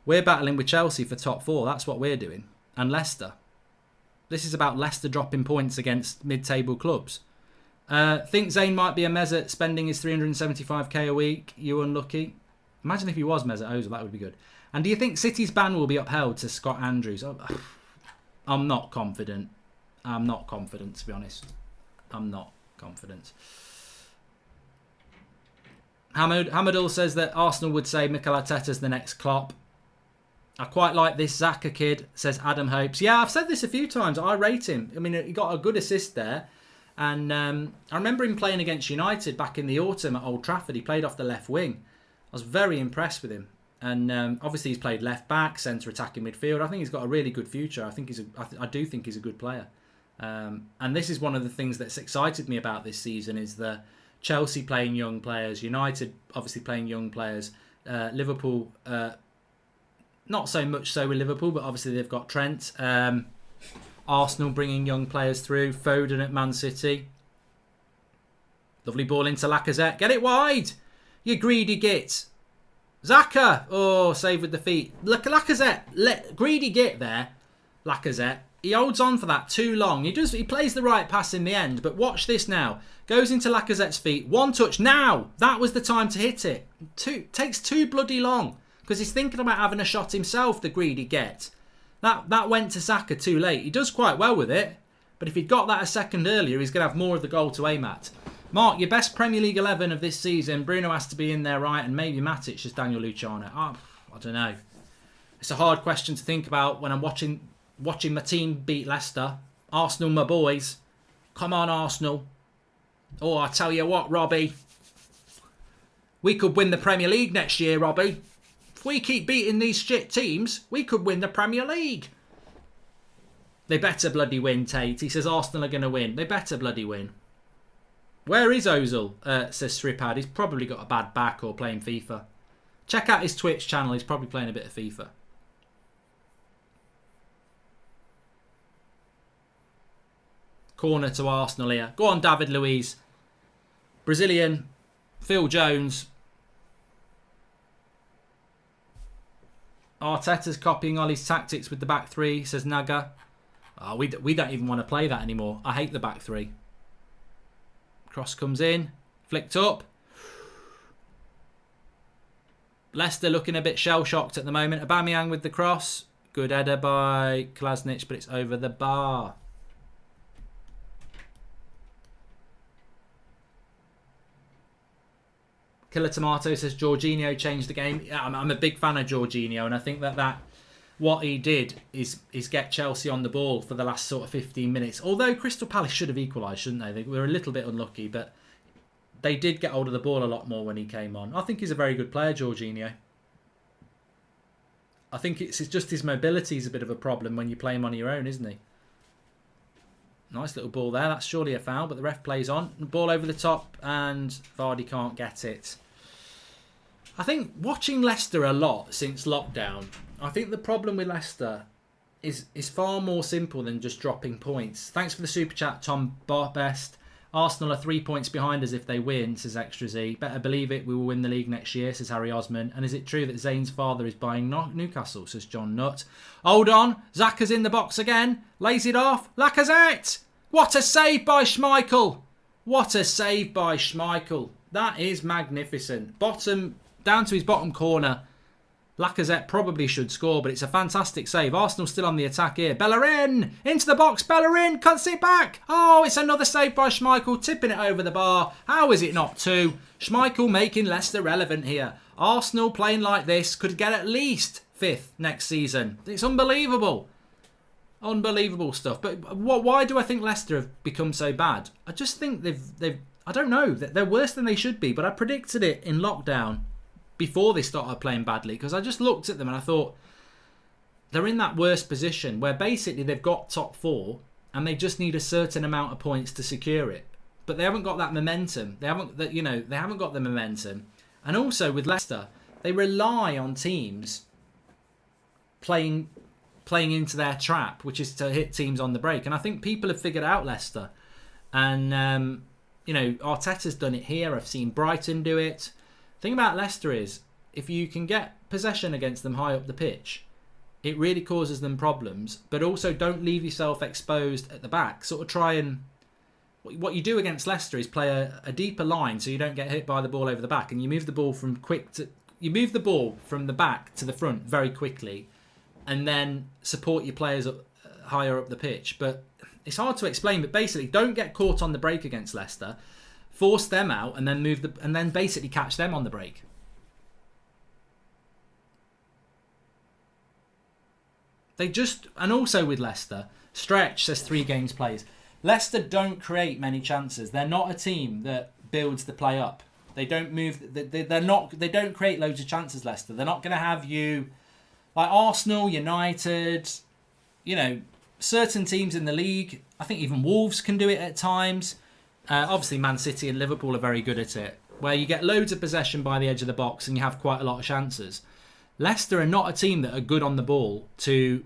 [SPEAKER 1] We're battling with Chelsea for top 4. That's what we're doing. And Leicester. This is about Leicester dropping points against mid-table clubs. Think Zayn might be a mezza spending his 375k a week. You unlucky. Imagine if he was Mesut Ozil, that would be good. And do you think City's ban will be upheld to Scott Andrews? I'm not confident. I'm not confident, to be honest. I'm not confident. Hamadul says that Arsenal would say Mikel Arteta's the next Klopp. I quite like this Xhaka kid, says Adam Hopes. Yeah, I've said this a few times. I rate him. I mean, he got a good assist there. And I remember him playing against United back in the autumn at Old Trafford. He played off the left wing. I was very impressed with him. And obviously he's played left back, centre attacking midfield. I think he's got a really good future. I do think he's a good player. And this is one of the things that's excited me about this season is the Chelsea playing young players, United obviously playing young players, Liverpool, not so much so with Liverpool, but obviously they've got Trent. Arsenal bringing young players through, Foden at Man City. Lovely ball into Lacazette. Get it wide, you greedy git. Xhaka, oh, save with the feet. Look, Lacazette, greedy git there. Lacazette. He holds on for that too long. He plays the right pass in the end, but watch this now. Goes into Lacazette's feet. One touch now. That was the time to hit it. Takes too bloody long because he's thinking about having a shot himself, the greedy get. That went to Saka too late. He does quite well with it, but if he'd got that a second earlier, he's going to have more of the goal to aim at. Mark, your best Premier League 11 of this season. Bruno has to be in there, right? And maybe Matic as Daniel Luciano. I don't know. It's a hard question to think about when I'm watching my team beat Leicester. Arsenal, my boys. Come on, Arsenal. Oh, I tell you what, Robbie. We could win the Premier League next year, Robbie. If we keep beating these shit teams, we could win the Premier League. They better bloody win, Tate. He says Arsenal are going to win. They better bloody win. Where is Ozil? Says Sripad. He's probably got a bad back or playing FIFA. Check out his Twitch channel. He's probably playing a bit of FIFA. Corner to Arsenal here. Go on, David Luiz. Brazilian. Phil Jones. Arteta's copying Ollie's tactics with the back three, says Naga. Oh, we don't even want to play that anymore. I hate the back three. Cross comes in. Flicked up. Leicester looking a bit shell-shocked at the moment. Aubameyang with the cross. Good header by Klasnic, but it's over the bar. Killer Tomato says Jorginho changed the game. Yeah, I'm a big fan of Jorginho, and I think that what he did is get Chelsea on the ball for the last sort of 15 minutes. Although Crystal Palace should have equalised, shouldn't they? They were a little bit unlucky, but they did get hold of the ball a lot more when he came on. I think he's a very good player, Jorginho. I think it's just his mobility is a bit of a problem when you play him on your own, isn't he? Nice little ball there. That's surely a foul, but the ref plays on. Ball over the top, and Vardy can't get it. I think watching Leicester a lot since lockdown, I think the problem with Leicester is far more simple than just dropping points. Thanks for the super chat, Tom Best. Arsenal are 3 points behind us if they win, says Extra Z. Better believe it, we will win the league next year, says Harry Osman. And is it true that Zane's father is buying Newcastle, says John Nutt. Hold on, Xhaka's in the box again. Lays it off. Lacazette! What a save by Schmeichel! What a save by Schmeichel. That is magnificent. Down to his bottom corner. Lacazette probably should score, but it's a fantastic save. Arsenal still on the attack here. Bellerin! Into the box. Bellerin cuts it back. Oh, it's another save by Schmeichel, tipping it over the bar. How is it not two? Schmeichel making Leicester relevant here. Arsenal playing like this could get at least 5th next season. It's unbelievable. Unbelievable stuff. But why do I think Leicester have become so bad? I just think they've I don't know. They're worse than they should be, but I predicted it in lockdown before they started playing badly, because I just looked at them and I thought they're in that worst position where basically they've got top 4 and they just need a certain amount of points to secure it, but they haven't got that momentum. They haven't got the momentum. And also with Leicester, they rely on teams playing into their trap, which is to hit teams on the break. And I think people have figured out Leicester, and Arteta's done it here. I've seen Brighton do it. The thing about Leicester is, if you can get possession against them high up the pitch, it really causes them problems. But also don't leave yourself exposed at the back. Sort of try and... What you do against Leicester is play a deeper line so you don't get hit by the ball over the back, and you move the ball from quick you move the ball from the back to the front very quickly, and then support your players up higher up the pitch. But it's hard to explain. But basically, don't get caught on the break against Leicester. Force them out, and then basically catch them on the break. And also with Leicester, Stretch says 3 games plays. Leicester don't create many chances. They're not a team that builds the play up. They don't move. They don't create loads of chances. Leicester. They're not going to have you like Arsenal, United. You know, certain teams in the league. I think even Wolves can do it at times. Obviously, Man City and Liverpool are very good at it, where you get loads of possession by the edge of the box and you have quite a lot of chances. Leicester are not a team that are good on the ball to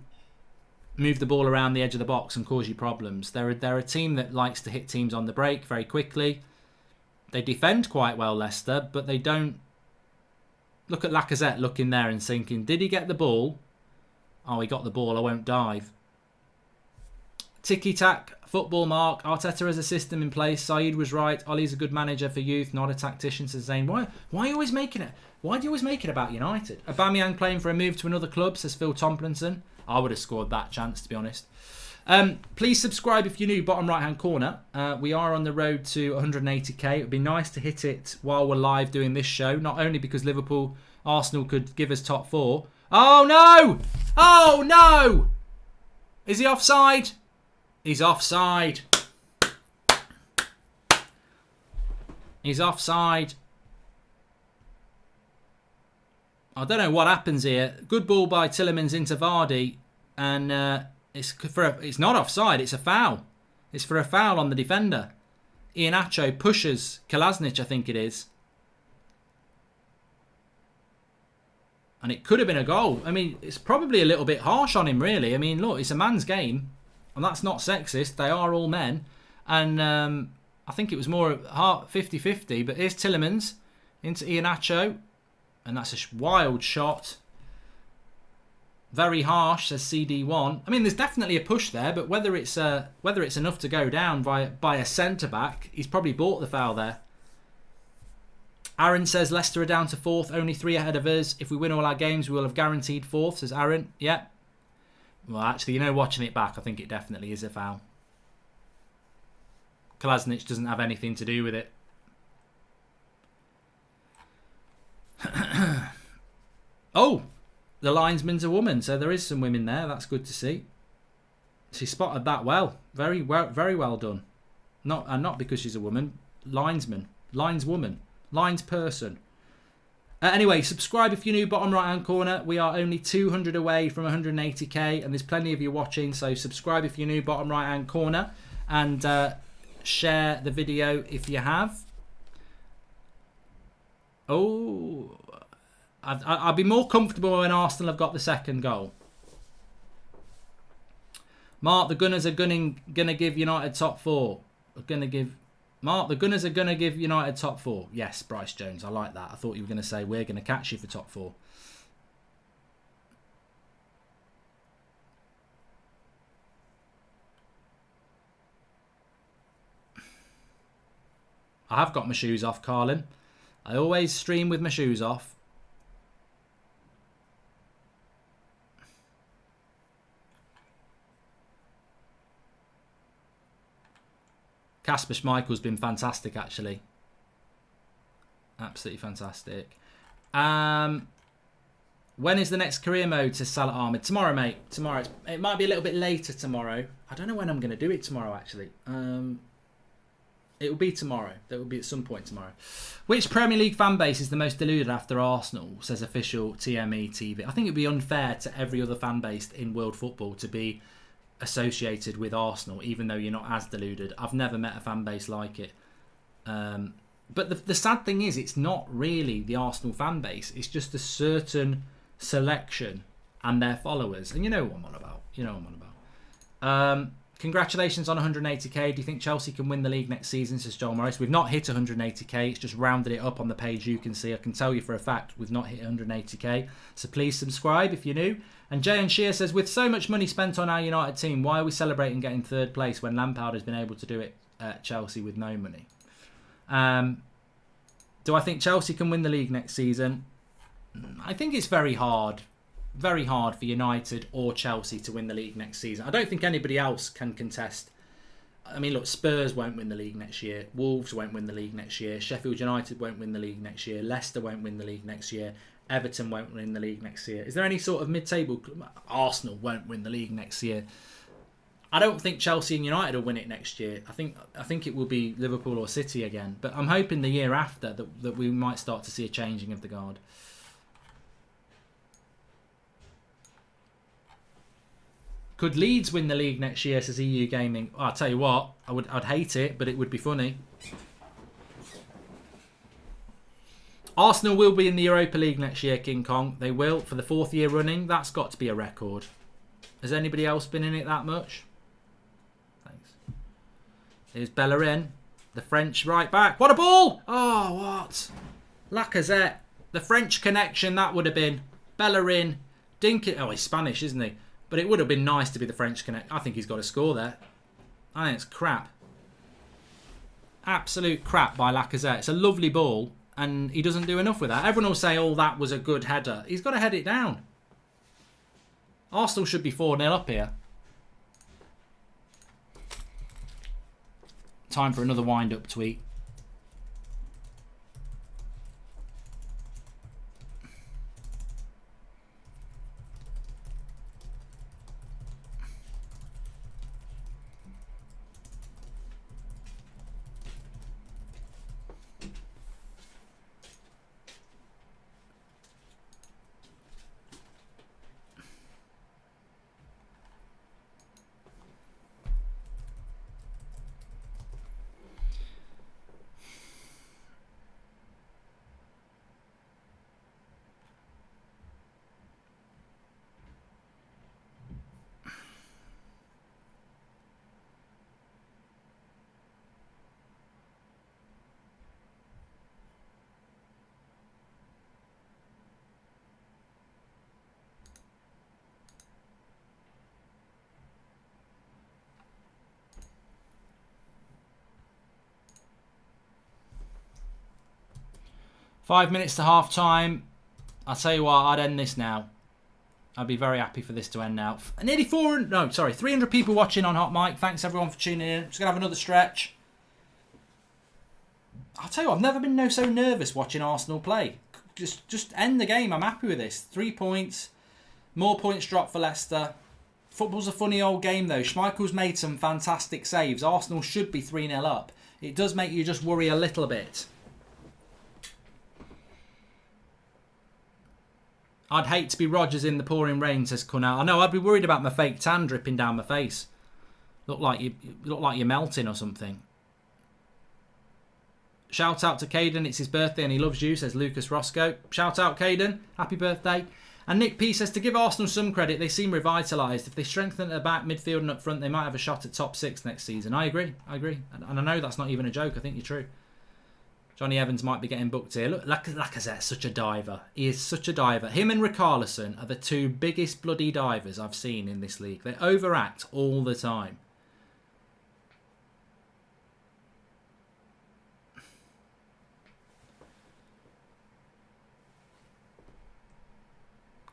[SPEAKER 1] move the ball around the edge of the box and cause you problems. They're a team that likes to hit teams on the break very quickly. They defend quite well, Leicester, but they don't. Look at Lacazette looking there and thinking, did he get the ball? Oh, he got the ball, I won't dive. Ticky-tack, football Mark. Arteta has a system in place. Saeed was right. Ollie's a good manager for youth, not a tactician, says Zane. Why are you always making it? Why do you always make it about United? Aubameyang playing for a move to another club, says Phil Tomlinson. I would have scored that chance, to be honest. Please subscribe if you're new, bottom right-hand corner. We are on the road to 180k. It would be nice to hit it while we're live doing this show, not only because Arsenal could give us top 4. Oh, no! Oh, no! Is he offside? He's offside. He's offside. I don't know what happens here. Good ball by Tielemans into Vardy, and it's not offside. It's a foul. It's for a foul on the defender. Iheanacho pushes Kolasinac, I think it is, and it could have been a goal. I mean, it's probably a little bit harsh on him, really. I mean, look, it's a man's game, and that's not sexist. They are all men, and I think it was more 50-50. But here's Tielemans into Iheanacho. And that's a wild shot. Very harsh, says CD1. I mean, there's definitely a push there, but whether it's enough to go down by a centre-back, he's probably bought the foul there. Aaron says Leicester are down to 4th, only 3 ahead of us. If we win all our games, we will have guaranteed 4th, says Aaron. Yeah. Well, actually, you know, watching it back, I think it definitely is a foul. Kolasinac doesn't have anything to do with it. Oh, the linesman's a woman, so there is some women there. That's good to see. She spotted that well. Very well done. Not because she's a woman. Linesman, lineswoman, linesperson. Anyway, subscribe if you're new. Bottom right hand corner. We are only 200 away from 180k, and there's plenty of you watching. So subscribe if you're new. Bottom right hand corner, and share the video if you have. Oh, I'll be more comfortable when Arsenal have got the second goal. Mark, the Gunners are gonna give United top 4. Mark, the Gunners are gonna give United top 4. Yes, Bryce Jones, I like that. I thought you were gonna say we're gonna catch you for top 4. I have got my shoes off, Carlin. I always stream with my shoes off. Kasper Schmeichel's been fantastic, actually. Absolutely fantastic. When is the next career mode, says Salah Ahmed? Tomorrow, mate. Tomorrow. It might be a little bit later tomorrow. I don't know when I'm going to do it tomorrow, actually. It will be tomorrow. That will be at some point tomorrow. Which Premier League fan base is the most deluded after Arsenal, says official TME TV. I think it would be unfair to every other fan base in world football to be associated with Arsenal, even though you're not as deluded. I've never met a fan base like it. But the sad thing is, it's not really the Arsenal fan base. It's just a certain selection and their followers. And you know what I'm on about. You know what I'm on about. Congratulations on 180k. Do you think Chelsea can win the league next season, says Joel Morris? We've not hit 180k. It's just rounded it up on the page. You can see. I can tell you for a fact we've not hit 180k. So please subscribe if you're new. And Jay and Shear says, with so much money spent on our United team, why are we celebrating getting 3rd place when Lampard has been able to do it at Chelsea with no money? Do I think Chelsea can win the league next season? I think it's very hard for United or Chelsea to win the league next season. I don't think anybody else can contest. I mean, look, Spurs won't win the league next year. Wolves won't win the league next year. Sheffield United won't win the league next year. Leicester won't win the league next year. Everton won't win the league next year. Is there any sort of mid-table? Arsenal won't win the league next year. I don't think Chelsea and United will win it next year. I think it will be Liverpool or City again. But I'm hoping the year after that we might start to see a changing of the guard. Could Leeds win the league next year, says EU Gaming? Oh, I'll tell you what, I'd hate it, but it would be funny. Arsenal will be in the Europa League next year, King Kong. They will, for the 4th year running. That's got to be a record. Has anybody else been in it that much? Thanks. Here's Bellerin, the French right back. What a ball! Oh, what? Lacazette. The French connection, that would have been. Bellerin. Dinkin. Oh, he's Spanish, isn't he? But it would have been nice to be the French connect. I think he's got a score there. I think it's crap. Absolute crap by Lacazette. It's a lovely ball, and he doesn't do enough with that. Everyone will say, oh, that was a good header. He's got to head it down. Arsenal should be 4-0 up here. Time for another wind-up tweet. Five minutes to half time. I'll tell you what, I'd end this now. I'd be very happy for this to end now. Nearly 300 people watching on Hot Mic. Thanks everyone for tuning in. Just going to have another stretch. I'll tell you what, I've never been so nervous watching Arsenal play. Just end the game. I'm happy with this. 3 points. More points dropped for Leicester. Football's a funny old game though. Schmeichel's made some fantastic saves. Arsenal should be 3-0 up. It does make you just worry a little bit. I'd hate to be Rodgers in the pouring rain, says Cunell. I know, I'd be worried about my fake tan dripping down my face. Look like you're melting or something. Shout out to Caden, it's his birthday and he loves you, says Lucas Roscoe. Shout out Caden, happy birthday. And Nick P says, to give Arsenal some credit, they seem revitalised. If they strengthen at the back, midfield and up front, they might have a shot at top 6 next season. I agree. And I know that's not even a joke, I think you're true. Johnny Evans might be getting booked here. Look, Lacazette's such a diver. He is such a diver. Him and Richarlison are the 2 biggest bloody divers I've seen in this league. They overact all the time.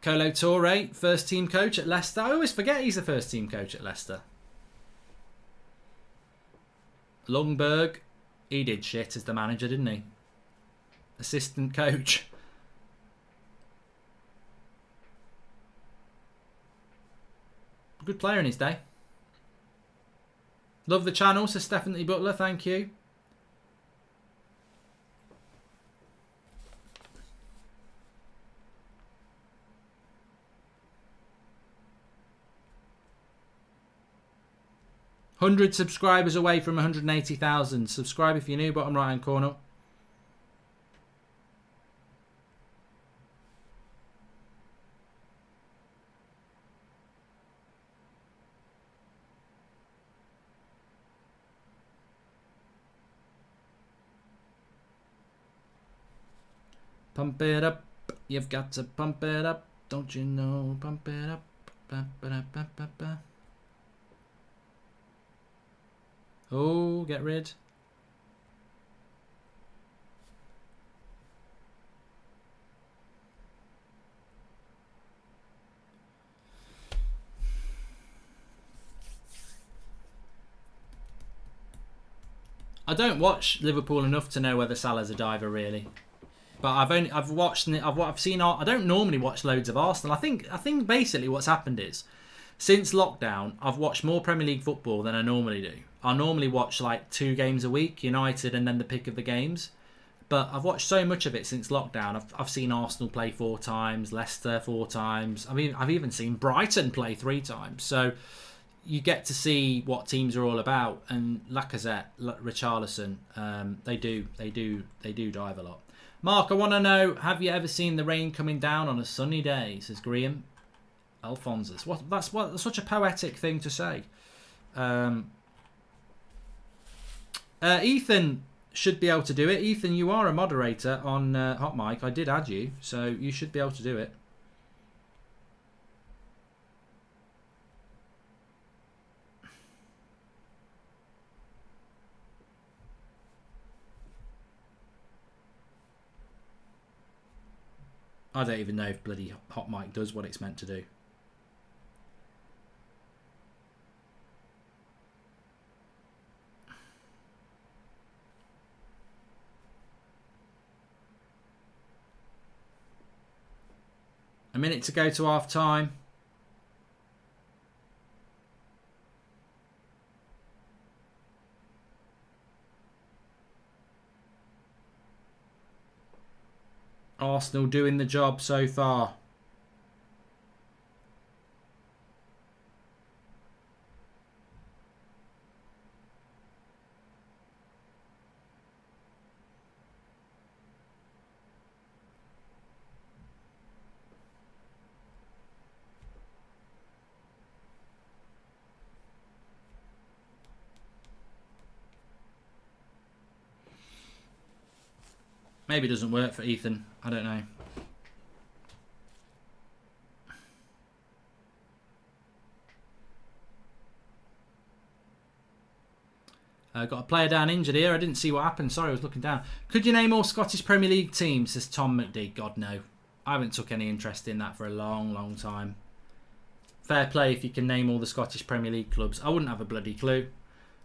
[SPEAKER 1] Colo Touré, first team coach at Leicester. I always forget he's the first team coach at Leicester. Lundberg. He did shit as the manager, didn't he? Assistant coach. Good player in his day. Love the channel, says Stephanie Butler. Thank you. $100 subscribers away from 180,000. Subscribe if you're new, bottom right hand corner. Pump it up, you've got to pump it up, don't you know? Pump it up. Ba, ba, da, ba, ba, ba. Oh, get rid. I don't watch Liverpool enough to know whether Salah's a diver really. But I've seen. I don't normally watch loads of Arsenal. I think basically what's happened is, since lockdown, I've watched more Premier League football than I normally do. I normally watch like 2 games a week, United and then the pick of the games. But I've watched so much of it since lockdown. I've seen Arsenal play 4 times, Leicester 4 times. I mean, I've even seen Brighton play 3 times. So you get to see what teams are all about. And Lacazette, Richarlison, they do dive a lot. Mark, I want to know, have you ever seen the rain coming down on a sunny day? Says Graham. Alphonsus. That's such a poetic thing to say. Ethan should be able to do it. Ethan, you are a moderator on Hot Mic. I did add you, so you should be able to do it. I don't even know if bloody Hot Mic does what it's meant to do. A minute to go to half time. Arsenal doing the job so far. Maybe it doesn't work for Ethan. I don't know. Got a player down injured here. I didn't see what happened. Sorry, I was looking down. Could you name all Scottish Premier League teams? Says Tom McD. God, no. I haven't took any interest in that for a long, long time. Fair play if you can name all the Scottish Premier League clubs. I wouldn't have a bloody clue.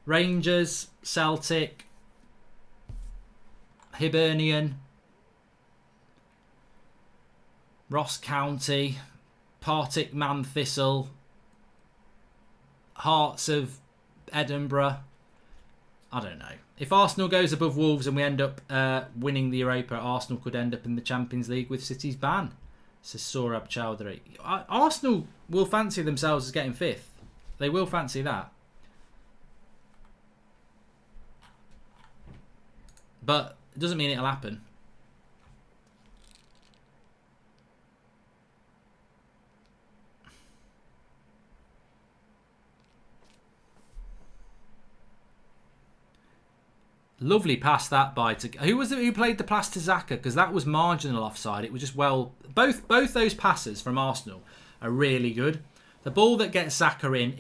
[SPEAKER 1] Rangers, Celtic, Hibernian, Ross County, Partick Man Thistle, Hearts of Edinburgh. I don't know. If Arsenal goes above Wolves and we end up winning the Europa, Arsenal could end up in the Champions League with City's ban, says Saurabh Chowdhury. Arsenal will fancy themselves as getting 5th. They will fancy that. But it doesn't mean it'll happen. Lovely pass that by to who was it who played the pass to Xhaka, because that was marginal offside. It was just both those passes from Arsenal are really good. The ball that gets Xhaka in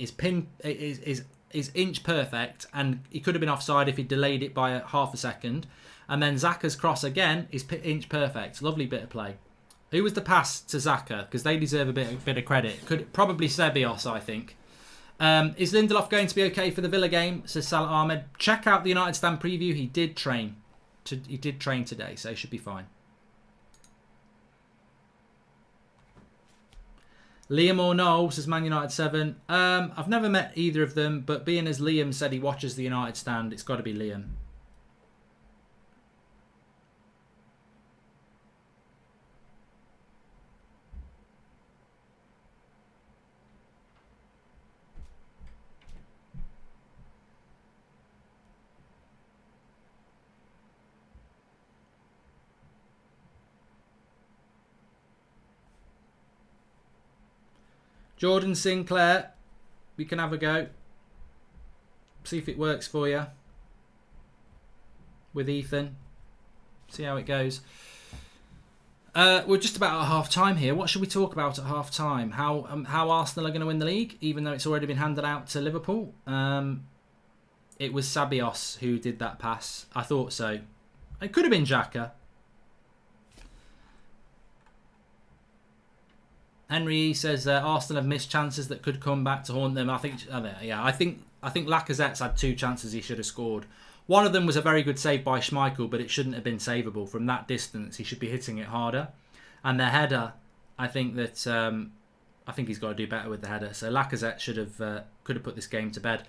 [SPEAKER 1] is inch perfect, and he could have been offside if he delayed it by half a second. And then Xhaka's cross again is inch perfect. Lovely bit of play. Who was the pass to Xhaka? Because they deserve a bit of credit. Probably Sebios, I think. Is Lindelof going to be okay for the Villa game? Says Salah Ahmed. Check out the United stand preview. He did train. He did train today, so he should be fine. Liam or Noel, says Man United 7. I've never met either of them, but being as Liam said he watches the United stand, it's got to be Liam. Jordan Sinclair, we can have a go. See if it works for you. With Ethan. See how it goes. We're just about at half time here. What should we talk about at half time? How Arsenal are going to win the league, even though it's already been handed out to Liverpool. It was Sebios who did that pass. I thought so. It could have been Xhaka. Henry says Arsenal have missed chances that could come back to haunt them. I think Lacazette's had 2 chances he should have scored. One of them was a very good save by Schmeichel, but it shouldn't have been savable from that distance. He should be hitting it harder. And the header, I think that I think he's got to do better with the header. So Lacazette could have put this game to bed.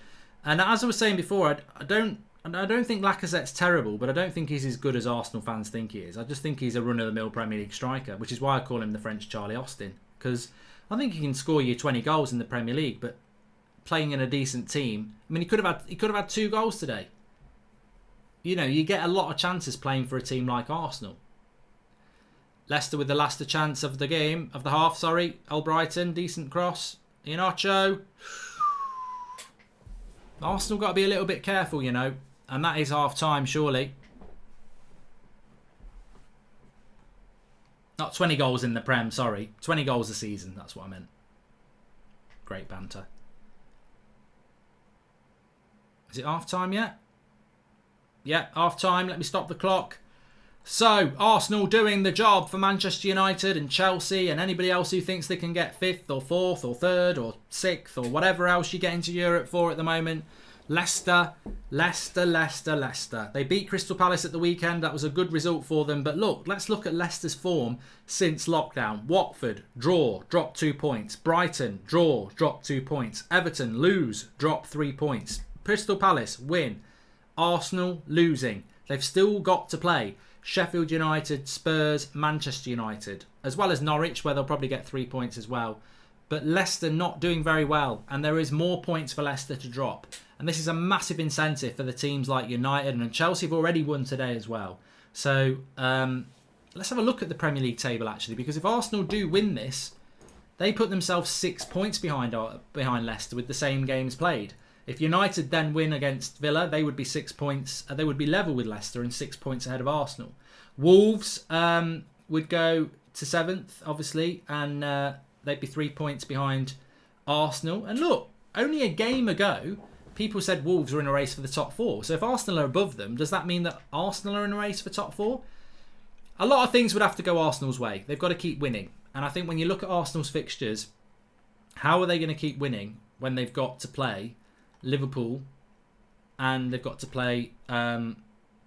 [SPEAKER 1] And as I was saying before, I don't think Lacazette's terrible, but I don't think he's as good as Arsenal fans think he is. I just think he's a run-of-the-mill Premier League striker, which is why I call him the French Charlie Austin. Because I think he can score you 20 goals in the Premier League, but playing in a decent team, I mean, he could have had 2 goals today. You know, you get a lot of chances playing for a team like Arsenal. Leicester with the last chance of the game, of the half, sorry. Albrighton, decent cross. Iheanacho. Arsenal got to be a little bit careful, you know. And that is half-time, surely. Not 20 goals in the Prem, sorry. 20 goals a season, that's what I meant. Great banter. Is it half-time yet? Yeah, half-time. Let me stop the clock. So, Arsenal doing the job for Manchester United and Chelsea and anybody else who thinks they can get 5th or 4th or 3rd or 6th or whatever else you get into Europe for at the moment. Leicester. They beat Crystal Palace at the weekend. That was a good result for them. But look, let's look at Leicester's form since lockdown. Watford, draw, drop 2 points. Brighton, draw, drop 2 points. Everton, lose, drop 3 points. Crystal Palace, win. Arsenal, losing. They've still got to play Sheffield United, Spurs, Manchester United, as well as Norwich, where they'll probably get 3 points as well. But Leicester not doing very well, and there is more points for Leicester to drop. And this is a massive incentive for the teams like United, and Chelsea have already won today as well. So let's have a look at the Premier League table, actually, because if Arsenal do win this, they put themselves 6 points behind Leicester with the same games played. If United then win against Villa, they would be 6 points. They would be level with Leicester and 6 points ahead of Arsenal. Wolves would go to 7th, obviously, and they'd be 3 points behind Arsenal. And look, only a game ago, people said Wolves were in a race for the top 4. So if Arsenal are above them, does that mean that Arsenal are in a race for top 4? A lot of things would have to go Arsenal's way. They've got to keep winning. And I think when you look at Arsenal's fixtures, how are they going to keep winning when they've got to play Liverpool and they've got to play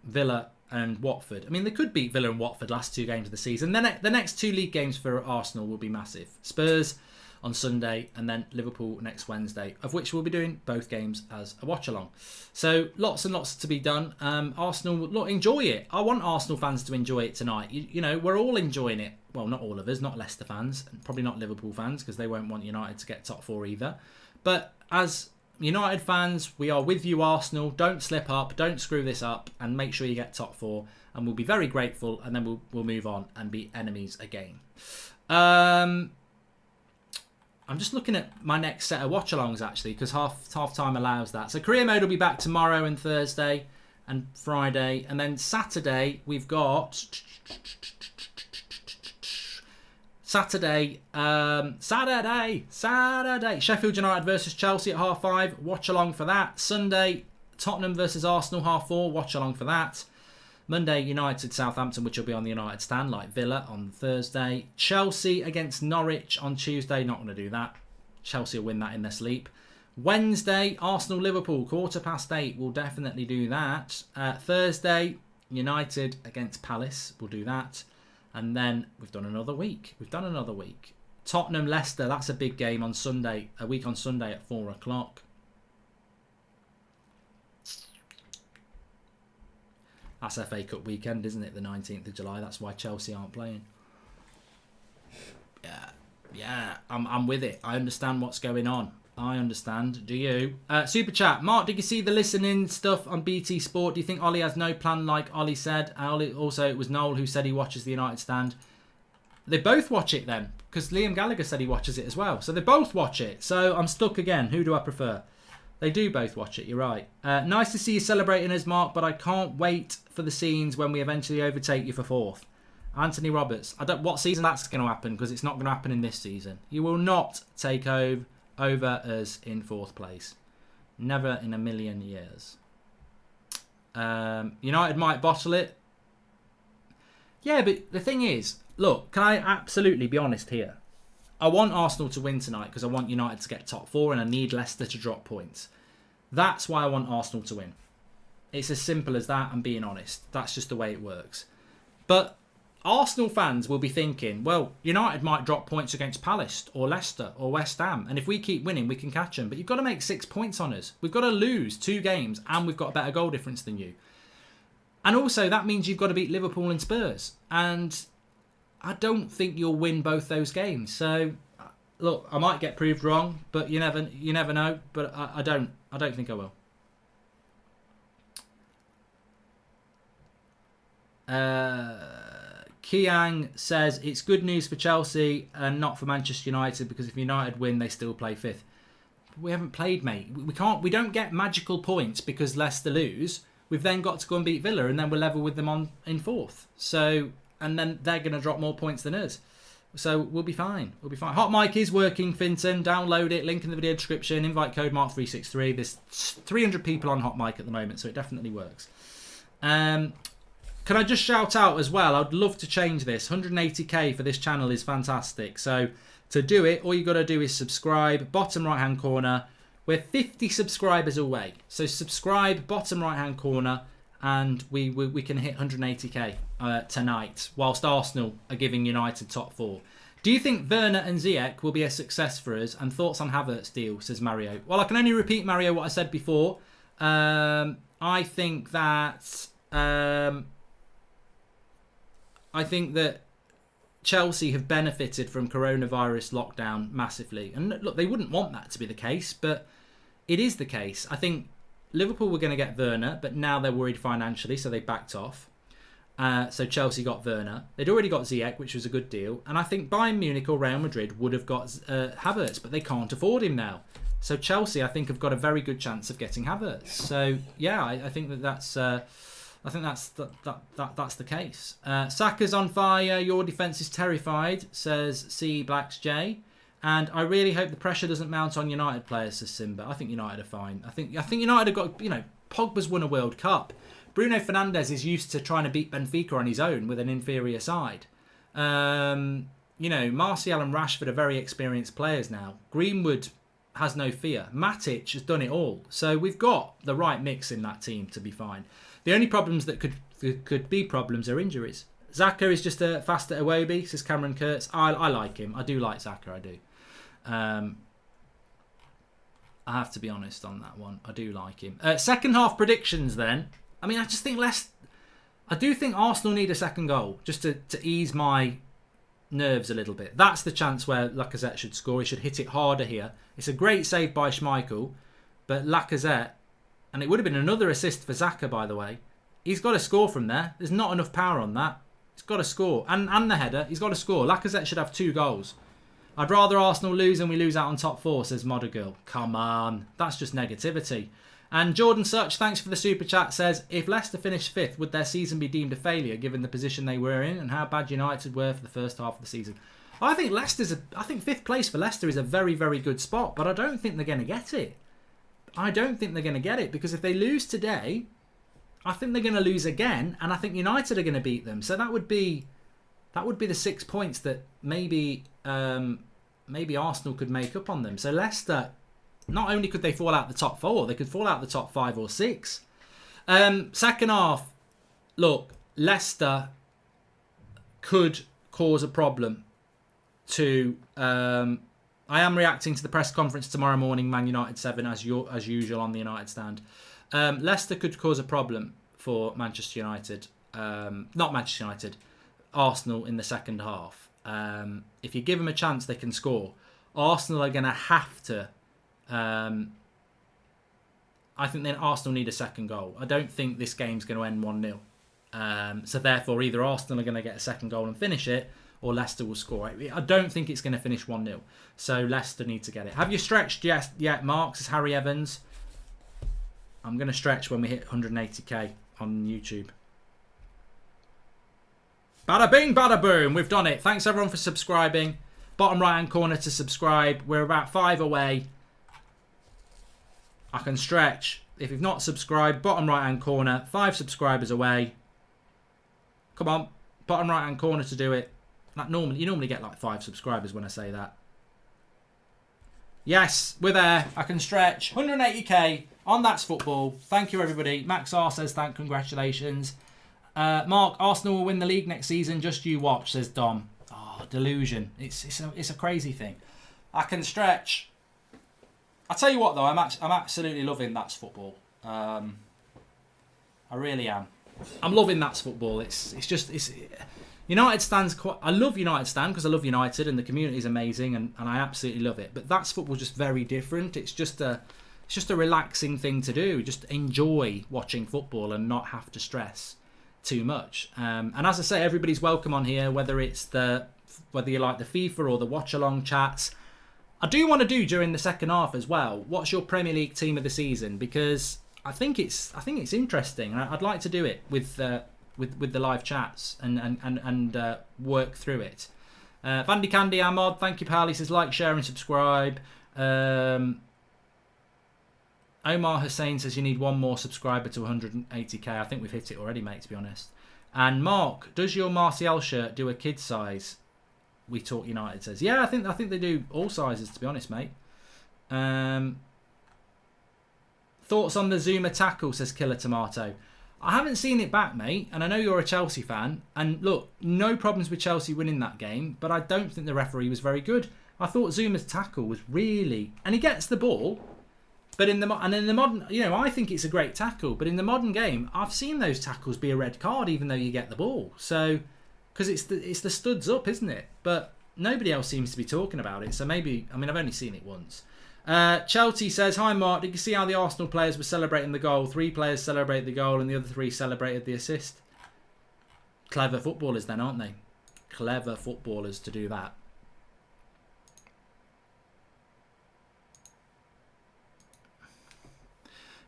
[SPEAKER 1] Villa and Watford? I mean, they could beat Villa and Watford last 2 games of the season. Then the next 2 league games for Arsenal will be massive. Spurs on Sunday and then Liverpool next Wednesday, of which we'll be doing both games as a watch-along. So lots and lots to be done. Arsenal, look, enjoy it. I want Arsenal fans to enjoy it tonight. You know, we're all enjoying it. Well, not all of us, not Leicester fans, and probably not Liverpool fans, because they won't want United to get top 4 either. But as United fans, we are with you, Arsenal. Don't slip up, don't screw this up, and make sure you get top 4. And we'll be very grateful, and then we'll move on and be enemies again. I'm just looking at my next set of watch-alongs, actually, because half-time allows that. So career mode will be back tomorrow and Thursday and Friday. And then Saturday, we've got Saturday. Sheffield United versus Chelsea at 5:30. Watch along for that. Sunday, Tottenham versus Arsenal 4:30. Watch along for that. Monday, United Southampton, which will be on the United stand, like Villa on Thursday. Chelsea against Norwich on Tuesday. Not going to do that. Chelsea will win that in their sleep. Wednesday, Arsenal Liverpool 8:15. We'll definitely do that. Thursday, United against Palace. We'll do that. And then we've done another week. Tottenham Leicester. That's a big game on Sunday. A week on Sunday at 4 o'clock. That's FA Cup weekend, isn't it? The 19th of July. That's why Chelsea aren't playing. Yeah. I'm with it. I understand what's going on. I understand. Do you? Super chat. Mark, did you see the listening stuff on BT Sport? Do you think Ollie has no plan like Ollie said? Also, it was Noel who said he watches the United stand. They both watch it then, because Liam Gallagher said he watches it as well. So they both watch it. So I'm stuck again. Who do I prefer? They do both watch it, you're right. Nice to see you celebrating us, Mark, but I can't wait for the scenes when we eventually overtake you for 4th. Anthony Roberts. What season that's going to happen, because it's not going to happen in this season. You will not take over us in 4th place. Never in a million years. United might bottle it. Yeah, but the thing is, look, can I absolutely be honest here? I want Arsenal to win tonight because I want United to get top 4 and I need Leicester to drop points. That's why I want Arsenal to win. It's as simple as that, I'm being honest. That's just the way it works. But Arsenal fans will be thinking, well, United might drop points against Palace or Leicester or West Ham. And if we keep winning, we can catch them. But you've got to make 6 points on us. We've got to lose 2 games and we've got a better goal difference than you. And also, that means you've got to beat Liverpool and Spurs. And I don't think you'll win both those games. So, look, I might get proved wrong, but you never know. But I don't think I will. Kiang says it's good news for Chelsea and not for Manchester United, because if United win, they still play 5th. We haven't played, mate. We don't get magical points because Leicester lose. We've then got to go and beat Villa, and then we're level with them in 4th. So, and then they're going to drop more points than us. So we'll be fine. We'll be fine. Hot mic is working, Finton. Download it. Link in the video description. Invite code Mark363. There's 300 people on hot mic at the moment, so it definitely works. Can I just shout out as well? I'd love to change this. 180k for this channel is fantastic. So to do it, all you got to do is subscribe. Bottom right hand corner. We're 50 subscribers away. So subscribe, bottom right hand corner, and we can hit 180k tonight, whilst Arsenal are giving United top 4. Do you think Werner and Ziyech will be a success for us? And thoughts on Havertz deal, says Mario. Well, I can only repeat, Mario, what I said before. I think that Chelsea have benefited from coronavirus lockdown massively. And look, they wouldn't want that to be the case, but it is the case. I think Liverpool were going to get Werner, but now they're worried financially, so they backed off. So Chelsea got Werner. They'd already got Ziyech, which was a good deal. And I think Bayern Munich or Real Madrid would have got Havertz, but they can't afford him now. So Chelsea, I think, have got a very good chance of getting Havertz. So yeah, I think that's... I think that's the case. Saka's on fire. Your defence is terrified, says C Blacks J. And I really hope the pressure doesn't mount on United players, says Simba. I think United are fine. I think United have got, Pogba's won a World Cup. Bruno Fernandes is used to trying to beat Benfica on his own with an inferior side. Martial and Rashford are very experienced players now. Greenwood has no fear. Matic has done it all. So we've got the right mix in that team to be fine. The only problems that could be problems are injuries. Xhaka is just a faster Iwobi, says Cameron Kurtz. I like him. I do like Xhaka, I do. I have to be honest on that one. I do like him. Second half predictions then. I mean, I just think I do think Arsenal need a second goal just to ease my nerves a little bit. That's the chance where Lacazette should score. He should hit it harder here. It's a great save by Schmeichel, but Lacazette, and it would have been another assist for Xhaka, by the way. He's got to score from there. There's not enough power on that. He's got to score. And the header, he's got to score. Lacazette should have 2 goals. I'd rather Arsenal lose and we lose out on top 4, says Modder Girl. Come on. That's just negativity. And Jordan Such, thanks for the super chat, says, if Leicester finished 5th, would their season be deemed a failure given the position they were in and how bad United were for the first half of the season? I think 5th place for Leicester is a very, very good spot, but I don't think they're going to get it. I don't think they're going to get it, because if they lose today, I think they're going to lose again, and I think United are going to beat them. So that would be the 6 points that maybe Arsenal could make up on them. So Leicester, not only could they fall out the top 4, they could fall out the top 5 or 6. Second half, look, Leicester could cause a problem to... I am reacting to the press conference tomorrow morning, Man United 7, as usual on the United stand. Leicester could cause a problem for Manchester United. Not Manchester United, Arsenal in the second half. If you give them a chance, they can score. Arsenal are going to have to... I think then Arsenal need a second goal. I don't think this game's going to end 1-0. So therefore, either Arsenal are going to get a second goal and finish it, or Leicester will score. I don't think it's going to finish 1-0. So Leicester need to get it. Have you stretched yet, Mark? Says Harry Evans. I'm going to stretch when we hit 180k on YouTube. Bada bing, bada boom. We've done it. Thanks everyone for subscribing. Bottom right hand corner to subscribe. We're about 5 away. I can stretch. If you've not subscribed, bottom right hand corner, 5 subscribers away. Come on. Bottom right hand corner to do it. You normally get like 5 subscribers when I say that. Yes, we're there. I can stretch. 180k. On That's Football, thank you everybody. Max R says congratulations. Mark, Arsenal will win the league next season. Just you watch, says Dom. Oh, delusion. It's a crazy thing. I can stretch. I tell you what though, I'm absolutely loving That's Football. I really am. I'm loving That's Football. It's United stands quite. I love United stand because I love United and the community is amazing and I absolutely love it. But That's Football just very different. It's just a relaxing thing to do. Just enjoy watching football and not have to stress too much. And as I say, everybody's welcome on here, whether you like the FIFA or the watch along chats. I do want to do during the second half as well. What's your Premier League team of the season? Because I think it's interesting. I'd like to do it with the live chats and work through it. Vandy Candy Ahmad, thank you, pal. He says like, share, and subscribe. Omar Hussein says you need one more subscriber to 180k. I think we've hit it already, mate, to be honest. And Mark, does your Martial shirt do a kid size? We Talk United says. Yeah, I think they do all sizes, to be honest, mate. Thoughts on the Zuma tackle, says Killer Tomato. I haven't seen it back, mate, and I know you're a Chelsea fan. And look, no problems with Chelsea winning that game, but I don't think the referee was very good. I thought Zuma's tackle was really... And he gets the ball... But in the modern, I think it's a great tackle. But in the modern game, I've seen those tackles be a red card, even though you get the ball. So, because it's the studs up, isn't it? But nobody else seems to be talking about it. So maybe, I've only seen it once. Chelsea says, hi Mark, did you see how the Arsenal players were celebrating the goal? 3 players celebrated the goal and the other 3 celebrated the assist. Clever footballers then, aren't they? Clever footballers to do that.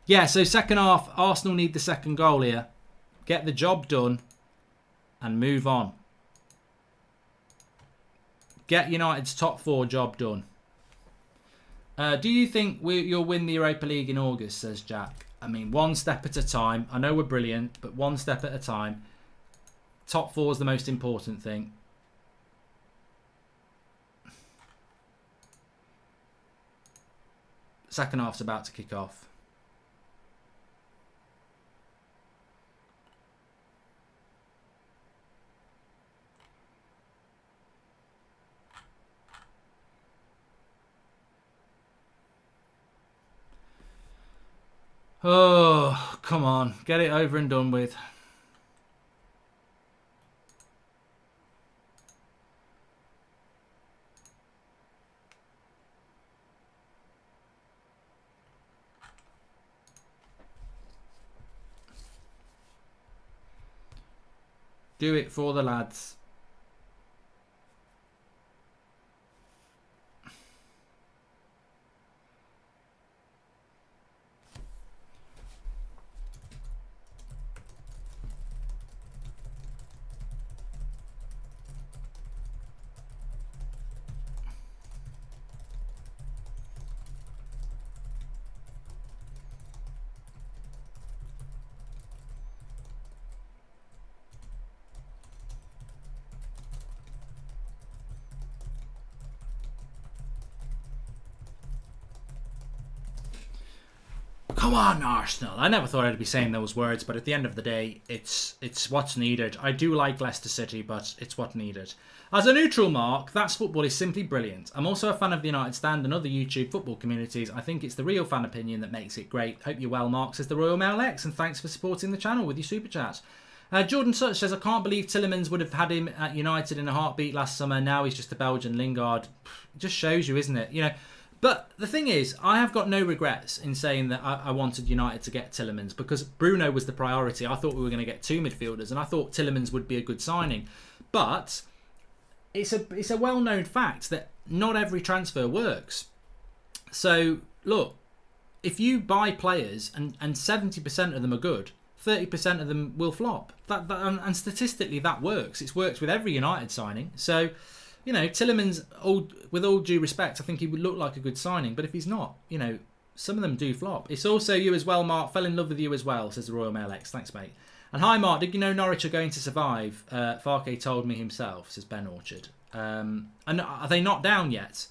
[SPEAKER 1] Yeah, so second half, Arsenal need the second goal here. Get the job done and move on. Get United's top 4 job done. Do you think you'll win the Europa League in August, says Jack? One step at a time. I know we're brilliant, but one step at a time. Top 4 is the most important thing. Second half's about to kick off. Oh, come on. Get it over and done with. Do it for the lads. Come on, Arsenal. I never thought I'd be saying those words, but at the end of the day, it's what's needed. I do like Leicester City, but it's what's needed. As a neutral, Mark, That's Football is simply brilliant. I'm also a fan of the United Stand and other YouTube football communities. I think it's the real fan opinion that makes it great. Hope you're well, Mark, says the Royal Mail X, and thanks for supporting the channel with your super chat. Jordan Such says, I can't believe Tielemans would have had him at United in a heartbeat last summer. Now he's just a Belgian Lingard. It just shows you, isn't it? But the thing is, I have got no regrets in saying that I wanted United to get Tielemans because Bruno was the priority. I thought we were going to get 2 midfielders and I thought Tielemans would be a good signing. But it's a well-known fact that not every transfer works. So, look, if you buy players and 70% of them are good, 30% of them will flop. And statistically, that works. It's worked with every United signing. So... Tielemans, with all due respect, I think he would look like a good signing. But if he's not, some of them do flop. It's also you as well, Mark. Fell in love with you as well, says the Royal Mail X. Thanks, mate. And hi, Mark. Did you know Norwich are going to survive? Farke told me himself, says Ben Orchard. And are they not down yet?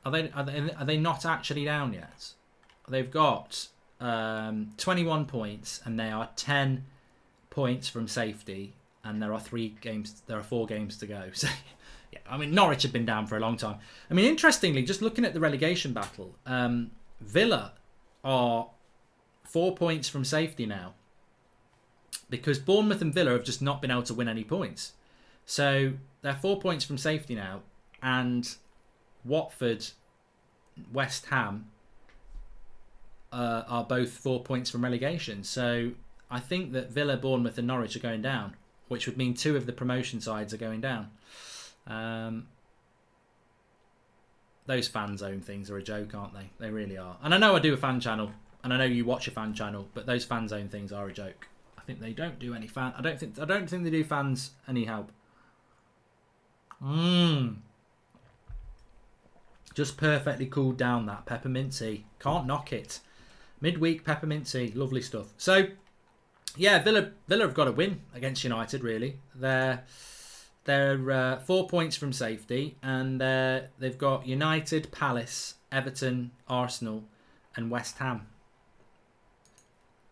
[SPEAKER 1] Are they not actually down yet? they've got 21 points, and they are 10 points from safety, and there are 4 games to go. So, yeah, I mean, Norwich have been down for a long time. I mean, interestingly, just looking at the relegation battle, Villa are 4 points from safety now, because Bournemouth and Villa have just not been able to win any points. So they're 4 points from safety now, and Watford, West Ham are both 4 points from relegation. So I think that Villa, Bournemouth and Norwich are going down, which would mean 2 of the promotion sides are going down. Those fan zone things are a joke, aren't they? They really are. And I know I do a fan channel, and I know you watch a fan channel, but those fan zone things are a joke. I think they don't do any fan. I don't think they do fans any help. Just perfectly cooled down, that peppermint tea. Can't knock it. Midweek peppermint tea, lovely stuff. So, yeah, Villa have got to win against United. Really, they're 4 points from safety, and they've got United, Palace, Everton, Arsenal, and West Ham.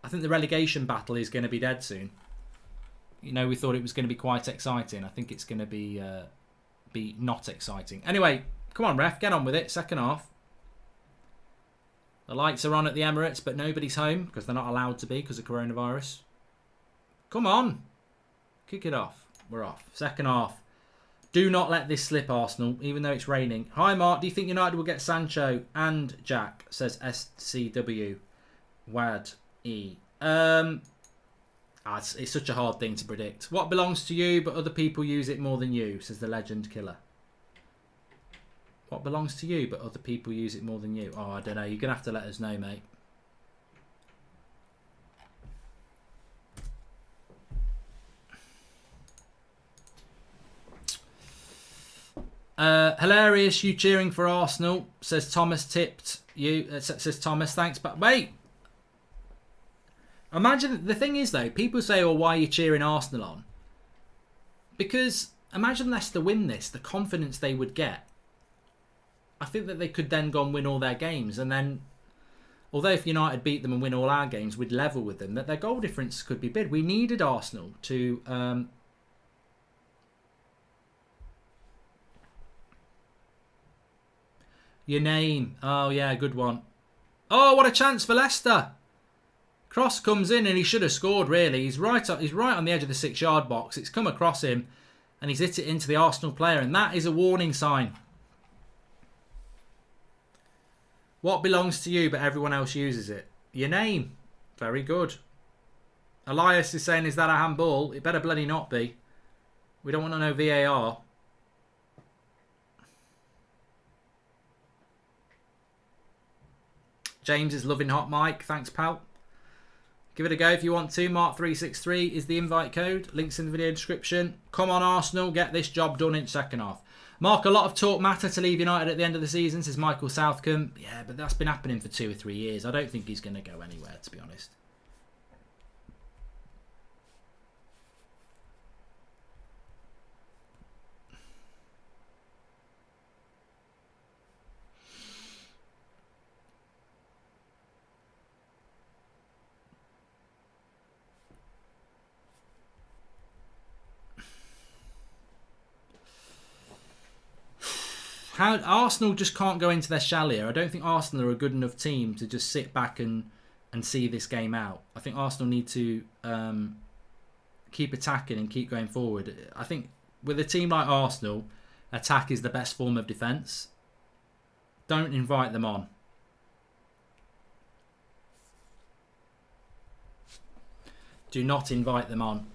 [SPEAKER 1] I think the relegation battle is going to be dead soon. You know, we thought it was going to be quite exciting. I think it's going to be not exciting. Anyway, come on, ref, get on with it. Second half. The lights are on at the Emirates, but nobody's home because they're not allowed to be because of coronavirus. Come on. Kick it off. We're off. Second half. Do not let this slip, Arsenal, even though it's raining. Hi, Mark. Do you think United will get Sancho and Jack? Says SCW. Wad E. It's such a hard thing to predict. What belongs to you, but other people use it more than you, says the Legend Killer. What belongs to you, but other people use it more than you? Oh, I don't know. You're going to have to let us know, mate. Hilarious, you cheering for Arsenal, says Thomas. Tipped you, says Thomas. Thanks, but wait. Imagine, the thing is though, people say, "Oh, why are you cheering Arsenal on?" Because imagine Leicester win this, the confidence they would get. I think that they could then go and win all their games, and then, although if United beat them and win all our games, we'd level with them, that their goal difference could be big. We needed Arsenal to your name. Oh yeah, good one. Oh, what a chance for Leicester. Cross comes in and he should have scored, really. He's right on the edge of the 6-yard box. It's come across him and he's hit it into the Arsenal player, and that is a warning sign. What belongs to you but everyone else uses it? Your name. Very good. Elias is saying, is that a handball? It better bloody not be. We don't want to know VAR. James is loving hot mic. Thanks, pal. Give it a go if you want to. Mark363 is the invite code. Links in the video description. Come on, Arsenal. Get this job done in second half. Mark, a lot of talk matter to leave United at the end of the season, says Michael Southcombe. Yeah, but that's been happening for 2 or 3 years. I don't think he's going to go anywhere, to be honest. Arsenal just can't go into their shell here. I don't think Arsenal are a good enough team to just sit back and see this game out. I think Arsenal need to keep attacking and keep going forward. I think with a team like Arsenal, attack is the best form of defence. Don't invite them on. Do not invite them on.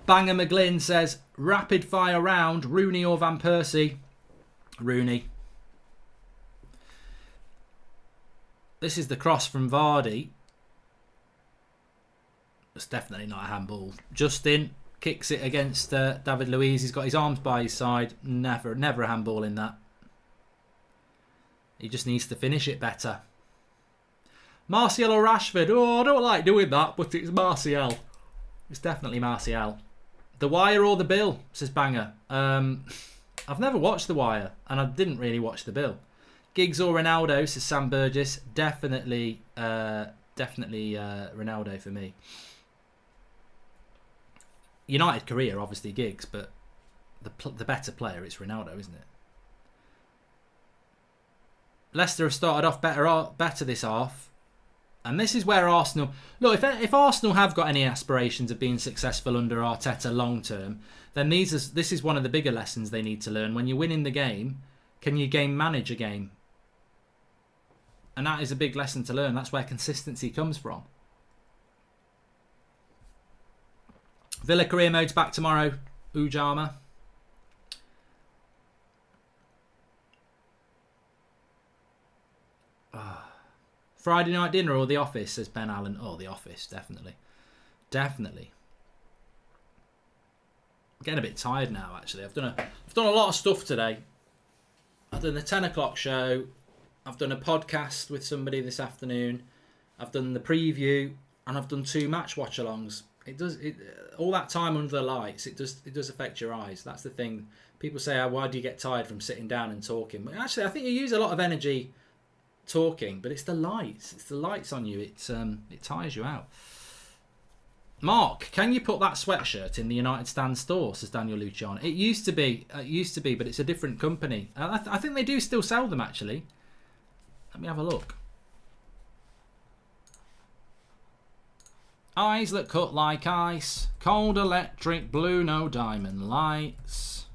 [SPEAKER 1] Banger McGlynn says, rapid fire round, Rooney or Van Persie? Rooney. This is the cross from Vardy. It's definitely not a handball. Justin kicks it against David Luiz. He's got his arms by his side. Never a handball in that. He just needs to finish it better. Martial or Rashford? Oh, I don't like doing that, but it's Martial. It's definitely Martial. The Wire or The Bill, says Banger. I've never watched The Wire, and I didn't really watch The Bill. Giggs or Ronaldo, says Sam Burgess. Definitely Ronaldo for me. United career, obviously Giggs, but the better player, it's Ronaldo, isn't it? Leicester have started off better this half. And this is where Arsenal... Look, if Arsenal have got any aspirations of being successful under Arteta long term, then this is one of the bigger lessons they need to learn. When you're winning the game, can you game manage a game? And that is a big lesson to learn. That's where consistency comes from. Villa career mode's back tomorrow. Ujama. Friday night dinner or The Office, says Ben Allen. Oh, The Office, definitely. Definitely. I'm getting a bit tired now, actually. I've done a lot of stuff today. I've done the 10 o'clock show. I've done a podcast with somebody this afternoon. I've done the preview, and I've done 2 match watch-alongs. All that time under the lights, it does affect your eyes. That's the thing. People say, oh, why do you get tired from sitting down and talking? But actually, I think you use a lot of energy talking, but it's the lights. It's the lights on you. It tires you out. Mark, can you put that sweatshirt in the United Stand store? Says Daniel Luciano. It used to be, but it's a different company. I think they do still sell them actually. Let me have a look. Eyes that cut like ice, cold electric blue, no diamond lights.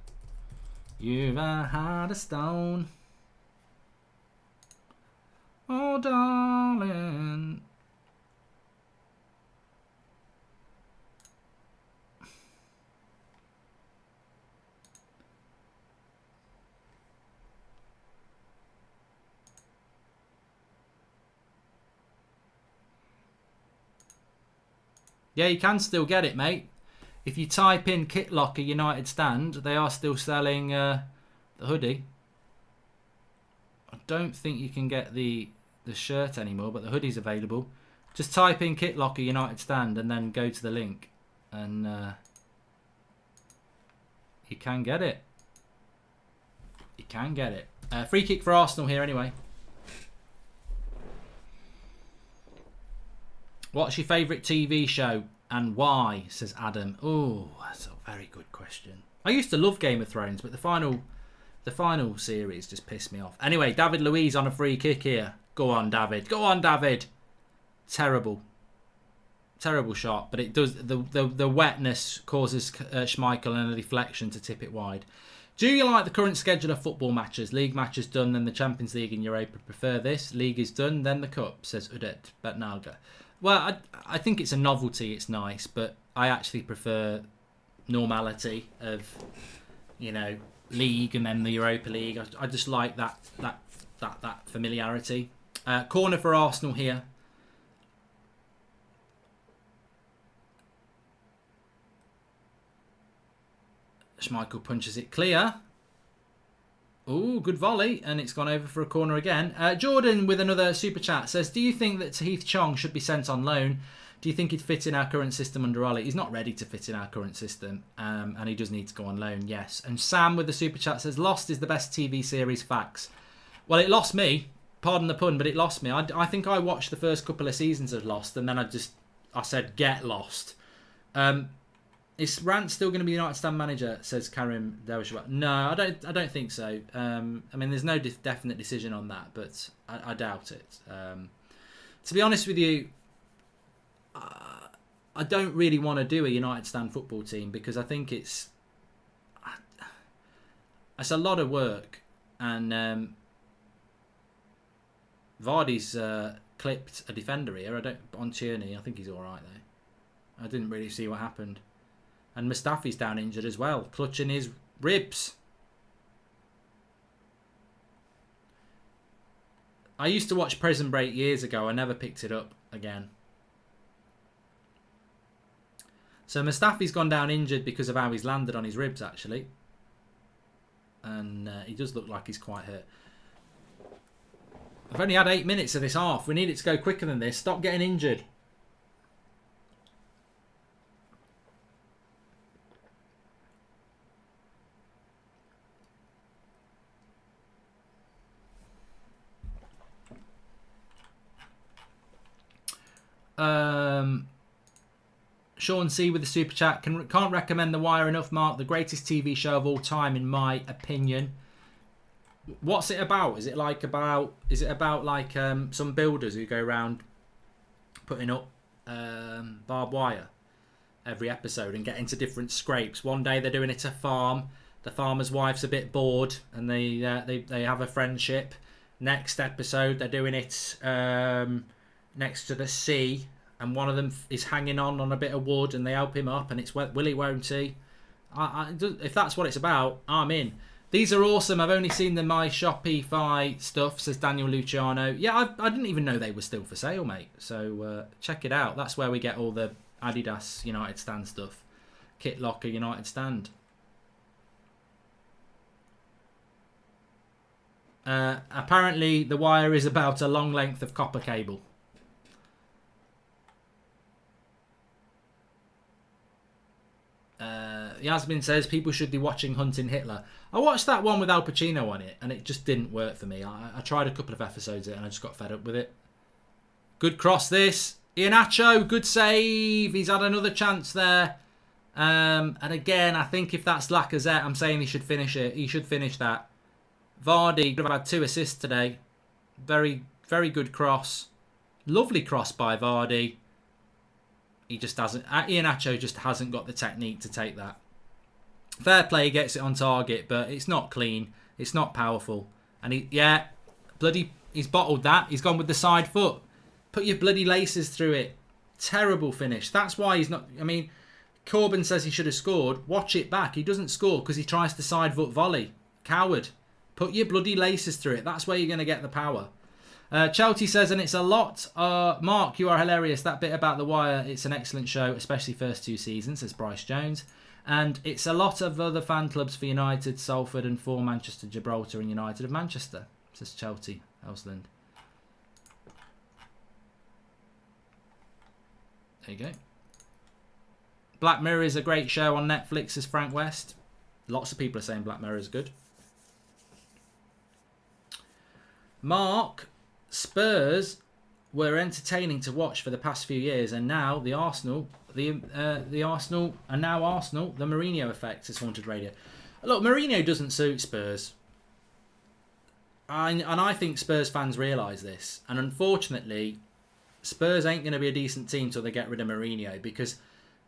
[SPEAKER 1] You've a heart of stone. Oh, darling. Yeah, you can still get it, mate. If you type in Kit Locker United Stand, they are still selling the hoodie. I don't think you can get the shirt anymore, but the hoodie's available. Just type in Kit Locker United Stand and then go to the link, and you can get it. You can get it. Free kick for Arsenal here anyway. What's your favourite TV show and why? Says Adam. Oh, that's a very good question. I used to love Game of Thrones, but the final series just pissed me off. Anyway, David Luiz on a free kick here. Go on, David. Go on, David. Terrible shot, but it does. The wetness causes Schmeichel and a deflection to tip it wide. Do you like the current schedule of football matches? League matches done, then the Champions League and Europa. Prefer this? League is done, then the Cup, says Udet Betnalga. Well, I think it's a novelty. It's nice, but I actually prefer normality of, League and then the Europa League. I just like that familiarity. Corner for Arsenal here. Schmeichel punches it clear. Ooh, good volley, and it's gone over for a corner again. Jordan with another super chat says, do you think that Heath Chong should be sent on loan? Do you think he'd fit in our current system under Ollie? He's not ready to fit in our current system, and he does need to go on loan, yes. And Sam with the super chat says, Lost is the best TV series, facts. Well, it lost me. Pardon the pun, but it lost me. I think I watched the first couple of seasons of Lost, and then I said, get lost. Is Rant still going to be United Stand manager? Says Karim Derwishwat. No, I don't think so. There's no definite decision on that, but I doubt it. To be honest with you, I don't really want to do a United Stand football team because I think it's a lot of work, and Vardy's clipped a defender here. On Tierney. I think he's all right though. I didn't really see what happened. And Mustafi's down injured as well, clutching his ribs. I used to watch Prison Break years ago. I never picked it up again. So Mustafi's gone down injured because of how he's landed on his ribs, actually. And he does look like he's quite hurt. I've only had 8 minutes of this half. We need it to go quicker than this. Stop getting injured. Sean C with the super chat. Can't recommend The Wire enough, Mark. The greatest TV show of all time, in my opinion. What's it about? Is it about like some builders who go around putting up barbed wire every episode and get into different scrapes? One day they're doing it at a farm. The farmer's wife's a bit bored and they have a friendship. Next episode they're doing it next to the sea, and one of them is hanging on a bit of wood, and they help him up, and it's will he, won't he? If that's what it's about, I'm in. These are awesome. I've only seen the My Shopify stuff, says Daniel Luciano. Yeah, I didn't even know they were still for sale, mate. So check it out. That's where we get all the Adidas United Stand stuff. Kit Locker United Stand. Apparently, The Wire is about a long length of copper cable. Yasmin says people should be watching Hunting Hitler. I watched that one with Al Pacino on it, and it just didn't work for me. I tried a couple of episodes of it, and I just got fed up with it. Good cross, this. Iheanacho, good save. He's had another chance there. And again, I think if that's Lacazette, I'm saying he should finish it. He should finish that. Vardy could have had 2 assists today. Very, very good cross. Lovely cross by Vardy. He just hasn't. Iheanacho just hasn't got the technique to take that. Fair play, he gets it on target, but it's not clean. It's not powerful. And he's bottled that. He's gone with the side foot. Put your bloody laces through it. Terrible finish. That's why he's not. I mean, Corbyn says he should have scored. Watch it back. He doesn't score because he tries to side foot volley. Coward. Put your bloody laces through it. That's where you're going to get the power. Chelsea says, and it's a lot. Mark, you are hilarious. That bit about The Wire, it's an excellent show, especially first 2 seasons, says Bryce Jones. And it's a lot of other fan clubs for United, Salford, and for Manchester, Gibraltar, and United of Manchester, says Chelsea Elsland. There you go. Black Mirror is a great show on Netflix, says Frank West. Lots of people are saying Black Mirror is good. Mark, Spurs were entertaining to watch for the past few years, and now the Arsenal, the Mourinho effect has haunted radio. Look, Mourinho doesn't suit Spurs, and I think Spurs fans realise this. And unfortunately, Spurs ain't going to be a decent team till they get rid of Mourinho, because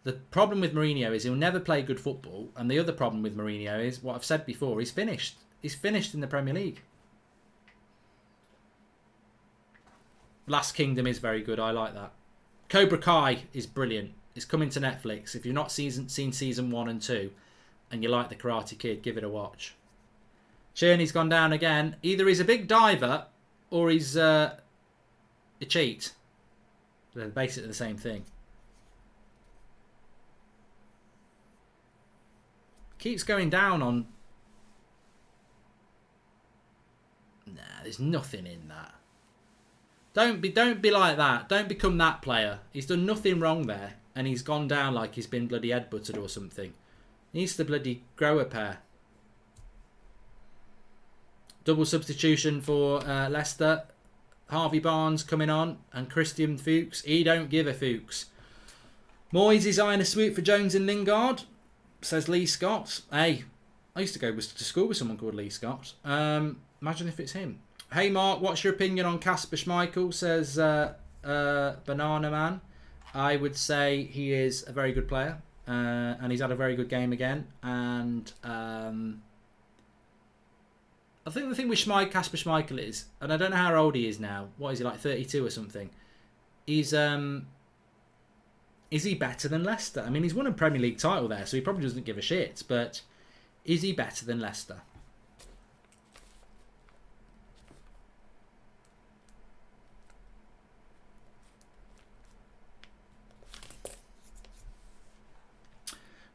[SPEAKER 1] the problem with Mourinho is he'll never play good football, and the other problem with Mourinho is what I've said before: he's finished. He's finished in the Premier League. Last Kingdom is very good. I like that. Cobra Kai is brilliant. It's coming to Netflix. If you've not seen season 1 and 2 and you like The Karate Kid, give it a watch. Cherney's gone down again. Either he's a big diver or he's a cheat. They're basically the same thing. Keeps going down on... Nah, there's nothing in that. Don't be like that. Don't become that player. He's done nothing wrong there, and he's gone down like he's been bloody headbutted or something. He needs to bloody grow a pair. Double substitution for Leicester. Harvey Barnes coming on, and Christian Fuchs. He don't give a Fuchs. Moyes is eyeing a swoop for Jones and Lingard, says Lee Scott. Hey, I used to go to school with someone called Lee Scott. Imagine if it's him. Hey Mark, what's your opinion on Kasper Schmeichel, says Banana Man. I would say he is a very good player, and he's had a very good game again. And I think the thing with Kasper Schmeichel is, and I don't know how old he is now. What is he, like 32 or something? Is he better than Leicester? I mean, he's won a Premier League title there, so he probably doesn't give a shit. But is he better than Leicester?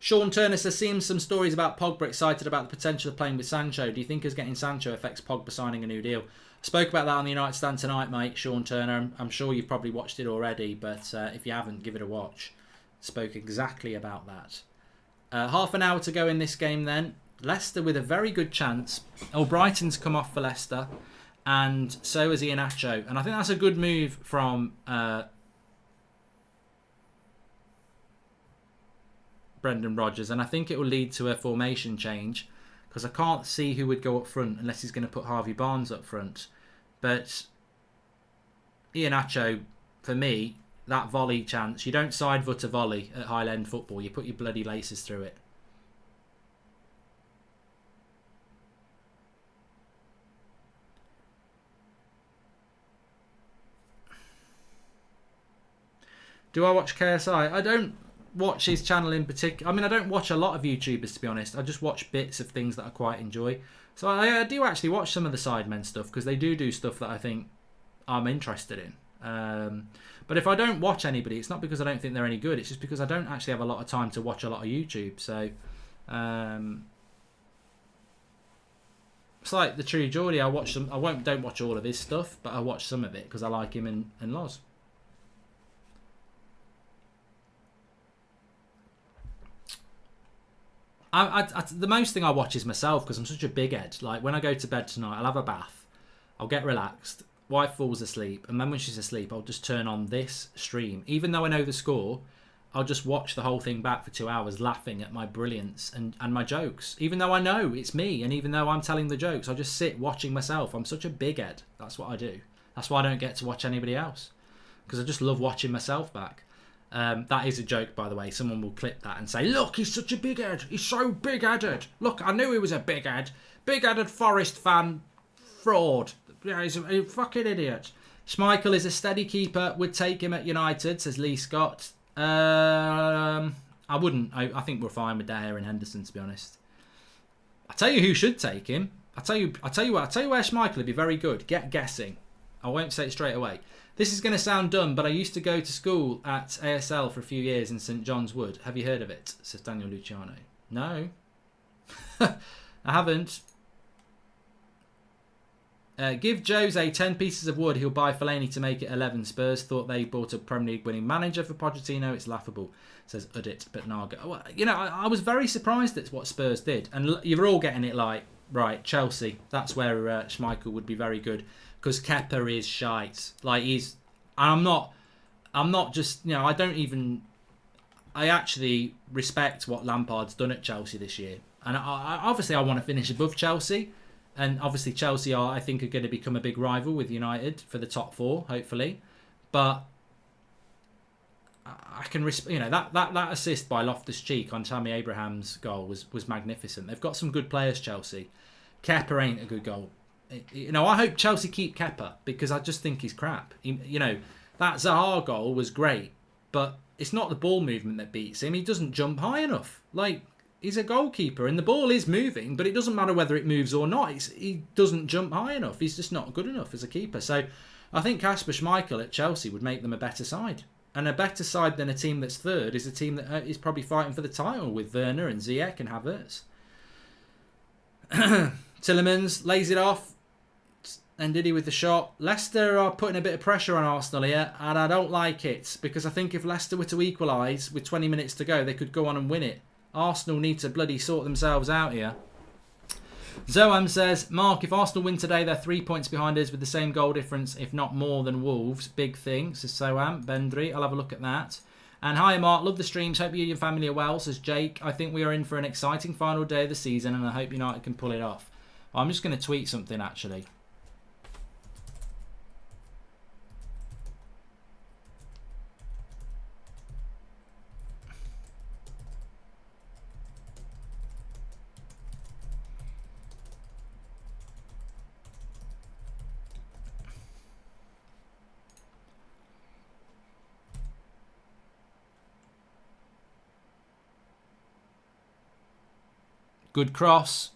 [SPEAKER 1] Sean Turner says, seems some stories about Pogba excited about the potential of playing with Sancho. Do you think us getting Sancho affects Pogba signing a new deal? I spoke about that on the United Stand tonight, mate, Sean Turner. I'm sure you've probably watched it already, but if you haven't, give it a watch. Spoke exactly about that. Half an hour to go in this game then. Leicester with a very good chance. Oh, Brighton's come off for Leicester, and so has Iheanacho. And I think that's a good move from Brendan Rodgers, and I think it will lead to a formation change because I can't see who would go up front unless he's going to put Harvey Barnes up front. But Iheanacho, for me, that volley chance, you don't side foot a volley at Highland football. You put your bloody laces through it. Do I watch KSI? I don't watch his channel in particular. I mean, I don't watch a lot of YouTubers, to be honest. I just watch bits of things that I quite enjoy. So I do actually watch some of the Sidemen stuff because they do stuff that I think I'm interested in. But if I don't watch anybody, it's not because I don't think they're any good. It's just because I don't actually have a lot of time to watch a lot of YouTube. So it's like the True Geordie. I watch some. Don't watch all of his stuff, but I watch some of it because I like him and Loz. The most thing I watch is myself because I'm such a big head. Like when I go to bed tonight, I'll have a bath, I'll get relaxed, wife falls asleep, and then when she's asleep, I'll just turn on this stream. Even though I know the score, I'll just watch the whole thing back for 2 hours laughing at my brilliance and my jokes. Even though I know it's me and even though I'm telling the jokes, I'll just sit watching myself. I'm such a big head. That's what I do. That's why I don't get to watch anybody else because I just love watching myself back. That is a joke, by the way. Someone will clip that and say, look, he's such a big head. He's so big-headed. Look, I knew he was a big head. Big-headed Forest fan fraud. Yeah, he's a fucking idiot. Schmeichel is a steady keeper. Would take him at United, says Lee Scott. I wouldn't. I think we're fine with De Gea and Henderson, to be honest. I tell you who should take him. I tell you where Schmeichel would be very good. Get guessing. I won't say it straight away. This is going to sound dumb, but I used to go to school at ASL for a few years in St John's Wood. Have you heard of it? Says Daniel Luciano. No. I haven't. Give Jose 10 pieces of wood. He'll buy Fellaini to make it 11. Spurs thought they bought a Premier League winning manager for Pochettino. It's laughable, says Udit Naga. Well, you know, I was very surprised at what Spurs did. And you're all getting it like, right, Chelsea. That's where Schmeichel would be very good. Because Kepa is shite. Like, I'm not just, you know, I actually respect what Lampard's done at Chelsea this year. And obviously I want to finish above Chelsea. And obviously Chelsea I think are going to become a big rival with United for the top 4, hopefully. But I can that assist by Loftus-Cheek on Tammy Abraham's goal was magnificent. They've got some good players, Chelsea. Kepa ain't a good goal. You know, I hope Chelsea keep Kepa because I just think he's crap. You know, that Zaha goal was great, but it's not the ball movement that beats him. He doesn't jump high enough. Like, he's a goalkeeper and the ball is moving, but it doesn't matter whether it moves or not. He doesn't jump high enough. He's just not good enough as a keeper. So I think Kasper Schmeichel at Chelsea would make them a better side. And a better side than a team that's third is a team that is probably fighting for the title with Werner and Ziyech and Havertz. Tielemans lays it off. And Diddy with the shot. Leicester are putting a bit of pressure on Arsenal here, and I don't like it because I think if Leicester were to equalise with 20 minutes to go, they could go on and win it. Arsenal need to bloody sort themselves out here. Zoam says, Mark, if Arsenal win today, they're 3 points behind us with the same goal difference, if not more than Wolves. Big thing, says Zoam. Bendry, I'll have a look at that. And hi, Mark, love the streams. Hope you and your family are well, says Jake. I think we are in for an exciting final day of the season, and I hope United can pull it off. I'm just going to tweet something, actually. Good cross.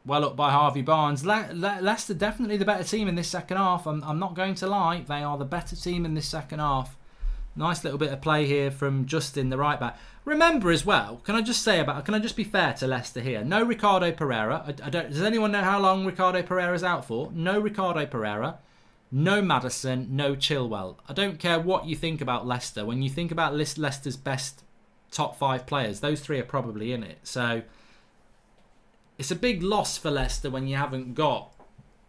[SPEAKER 1] Well up by Harvey Barnes. Leicester definitely the better team in this second half. I'm not going to lie. They are the better team in this second half. Nice little bit of play here from Justin, the right back. Remember as well, can I just be fair to Leicester here? No Ricardo Pereira. Does anyone know how long Ricardo Pereira's out for? No Ricardo Pereira. No Maddison. No Chilwell. I don't care what you think about Leicester. When you think about Leicester's best top 5 players, those 3 are probably in it. So it's a big loss for Leicester when you haven't got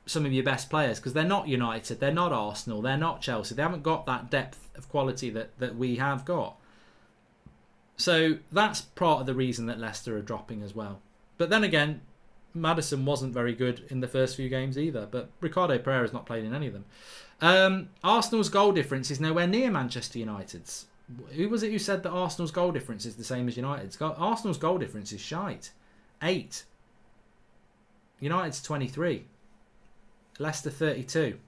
[SPEAKER 1] some of your best players because they're not United, they're not Arsenal, they're not Chelsea. They haven't got that depth of quality that we have got. So that's part of the reason that Leicester are dropping as well. But then again, Maddison wasn't very good in the first few games either. But Ricardo Pereira's not played in any of them. Arsenal's goal difference is nowhere near Manchester United's. Who was it who said that Arsenal's goal difference is the same as United's? Arsenal's goal difference is shite. 8. United's 23. Leicester 32.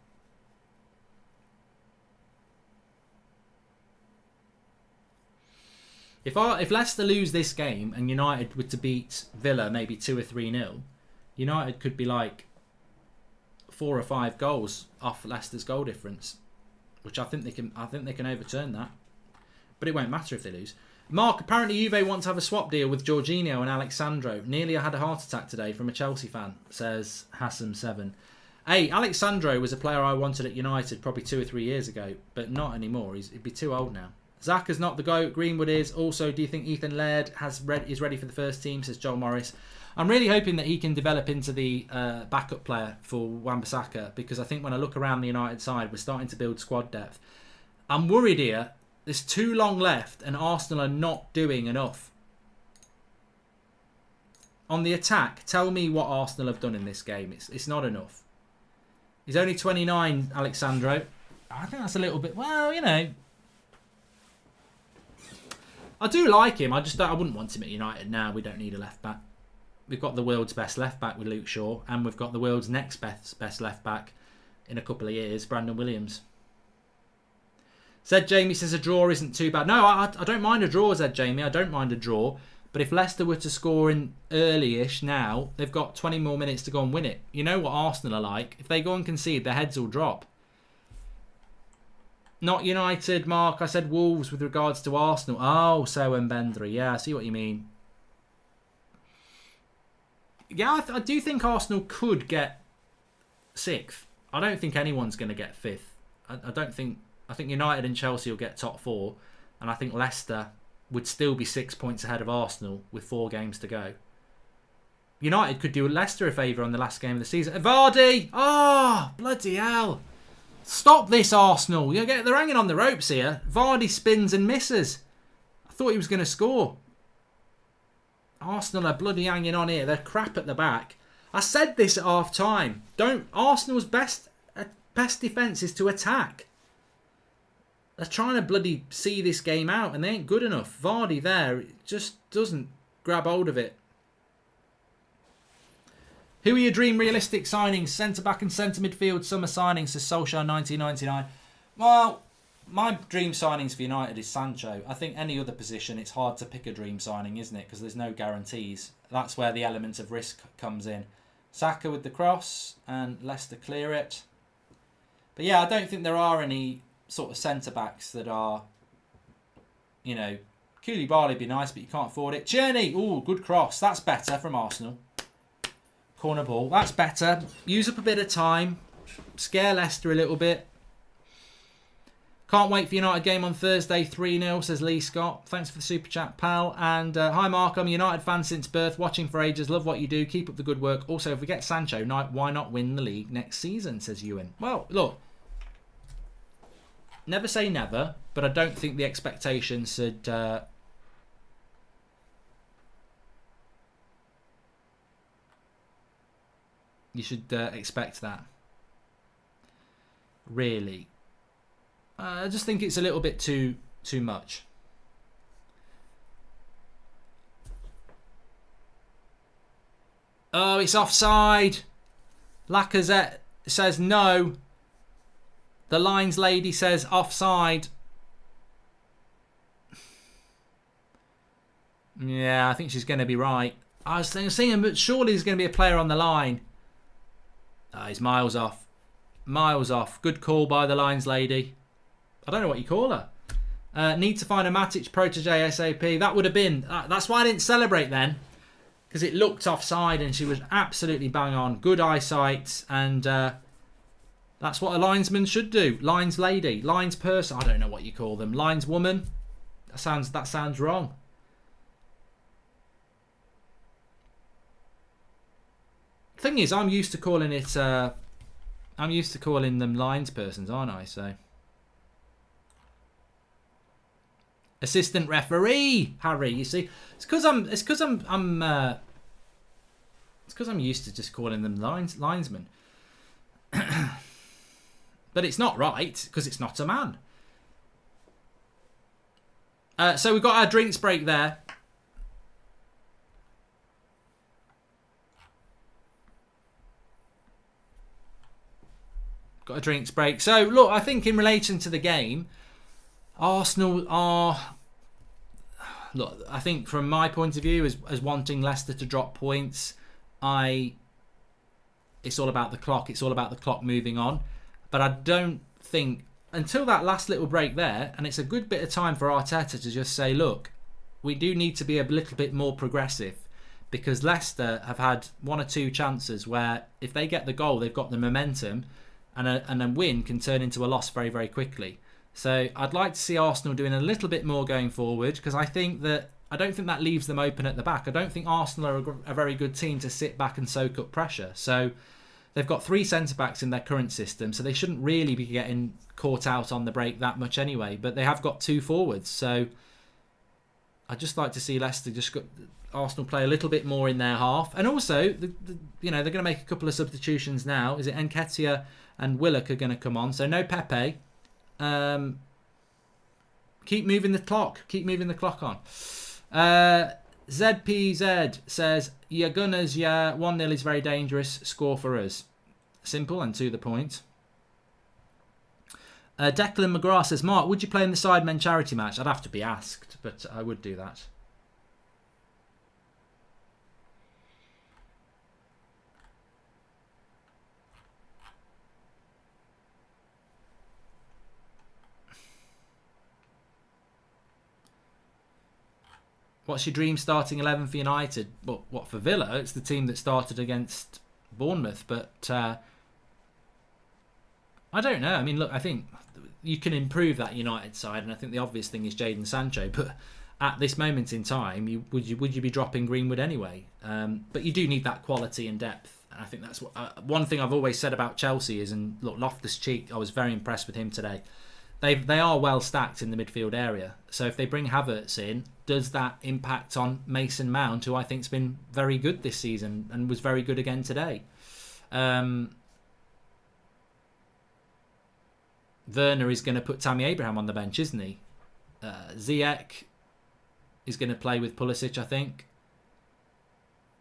[SPEAKER 1] If Leicester lose this game and United were to beat Villa maybe 2 or 3-0, United could be like 4 or 5 goals off Leicester's goal difference, which I think they can overturn that. But it won't matter if they lose. Mark, apparently Juve want to have a swap deal with Jorginho and Alexandro. Nearly had a heart attack today from a Chelsea fan, says Hassam7. Hey, Alexandro was a player I wanted at United probably 2 or 3 years ago, but not anymore. He'd be too old now. Xhaka's not the GOAT. Greenwood is. Also, do you think Ethan Laird is ready for the first team, says Joel Morris. I'm really hoping that he can develop into the backup player for Wan-Bissaka, because I think when I look around the United side, we're starting to build squad depth. I'm worried here. There's too long left and Arsenal are not doing enough. On the attack, tell me what Arsenal have done in this game. It's not enough. He's only 29, Alexandro. I think that's a little bit... Well, you know... I do like him. I wouldn't want him at United now. We don't need a left-back. We've got the world's best left-back with Luke Shaw. And we've got the world's next best left-back in a couple of years, Brandon Williams. Zed Jamie says a draw isn't too bad. No, I don't mind a draw, Zed Jamie. I don't mind a draw. But if Leicester were to score in early-ish now, they've got 20 more minutes to go and win it. You know what Arsenal are like. If they go and concede, their heads will drop. Not United, Mark. I said Wolves with regards to Arsenal. Oh, so Mbendri. Yeah, I see what you mean. Yeah, I do think Arsenal could get 6th. I don't think anyone's going to get 5th. I think United and Chelsea will get top 4. And I think Leicester would still be 6 points ahead of Arsenal with 4 games to go. United could do Leicester a favour on the last game of the season. Vardy! Oh, bloody hell. Stop this, Arsenal. They're hanging on the ropes here. Vardy spins and misses. I thought he was going to score. Arsenal are bloody hanging on here. They're crap at the back. I said this at half time. Arsenal's best defence is to attack. They're trying to bloody see this game out and they ain't good enough. Vardy there just doesn't grab hold of it. Who are your dream realistic signings? Centre-back and centre-midfield summer signings, says Solskjaer 1999. Well, my dream signings for United is Sancho. I think any other position, it's hard to pick a dream signing, isn't it? Because there's no guarantees. That's where the element of risk comes in. Saka with the cross and Leicester clear it. But yeah, I don't think there are any sort of centre-backs that are, Koulibaly would be nice, but you can't afford it. Tierney, ooh, good cross. That's better from Arsenal. Corner ball, that's better. Use up a bit of time. Scare Leicester a little bit. Can't wait for United game on Thursday, 3-0, says Lee Scott. Thanks for the super chat, pal. And hi, Mark. I'm a United fan since birth, watching for ages. Love what you do. Keep up the good work. Also, if we get Sancho, why not win the league next season, says Ewan. Well, look. Never say never, but I don't think the expectations should... You should expect that. Really. I just think it's a little bit too much. Oh, it's offside. Lacazette says no. The lines lady says offside. Yeah, I think she's going to be right. I was thinking, but surely there's going to be a player on the line. He's miles off. Miles off. Good call by the lines lady. I don't know what you call her. Need to find a Matic protege ASAP. That would have been... that's why I didn't celebrate then. Because it looked offside and she was absolutely bang on. Good eyesight. And that's what a linesman should do. Lines lady. Lines person. I don't know what you call them. Lines woman. That sounds wrong. Thing is, I'm used to calling it. I'm used to calling them lines persons, aren't I? So Assistant referee, Harry. You see, it's because I'm used to just calling them linesmen. But it's not right because it's not a man. So we've got our drinks break there. Got a drinks break. So look, I think in relation to the game, Arsenal are... Look, I think from my point of view, as wanting Leicester to drop points, it's all about the clock. It's all about the clock moving on. But I don't think, until that last little break there, and it's a good bit of time for Arteta to just say, look, we do need to be a little bit more progressive, because Leicester have had one or two chances where if they get the goal, they've got the momentum, and a win can turn into a loss very, very quickly. So I'd like to see Arsenal doing a little bit more going forward, because I don't think that leaves them open at the back. I don't think Arsenal are a very good team to sit back and soak up pressure. So they've got 3 centre-backs in their current system, so they shouldn't really be getting caught out on the break that much anyway. But they have got 2 forwards, so I'd just like to see Leicester Arsenal play a little bit more in their half. And also, they're going to make a couple of substitutions now. Is it Nketiah and Willock are going to come on? So no Pepe. Keep moving the clock. Keep moving the clock on. ZPZ says, yeah, Gunners, yeah, 1-0 is very dangerous. Score for us. Simple and to the point. Declan McGrath says, Mark, would you play in the Sidemen charity match? I'd have to be asked, but I would do that. What's your dream starting 11 for United? Well, what, for Villa? It's the team that started against Bournemouth. But I don't know. I mean, look, I think you can improve that United side. And I think the obvious thing is Jadon Sancho. But at this moment in time, would you be dropping Greenwood anyway? But you do need that quality and depth. And I think that's one thing I've always said about Chelsea is, and look, Loftus-Cheek, I was very impressed with him today. They are well stacked in the midfield area. So if they bring Havertz in, does that impact on Mason Mount, who I think's been very good this season and was very good again today? Werner is going to put Tammy Abraham on the bench, isn't he? Ziyech is going to play with Pulisic, I think.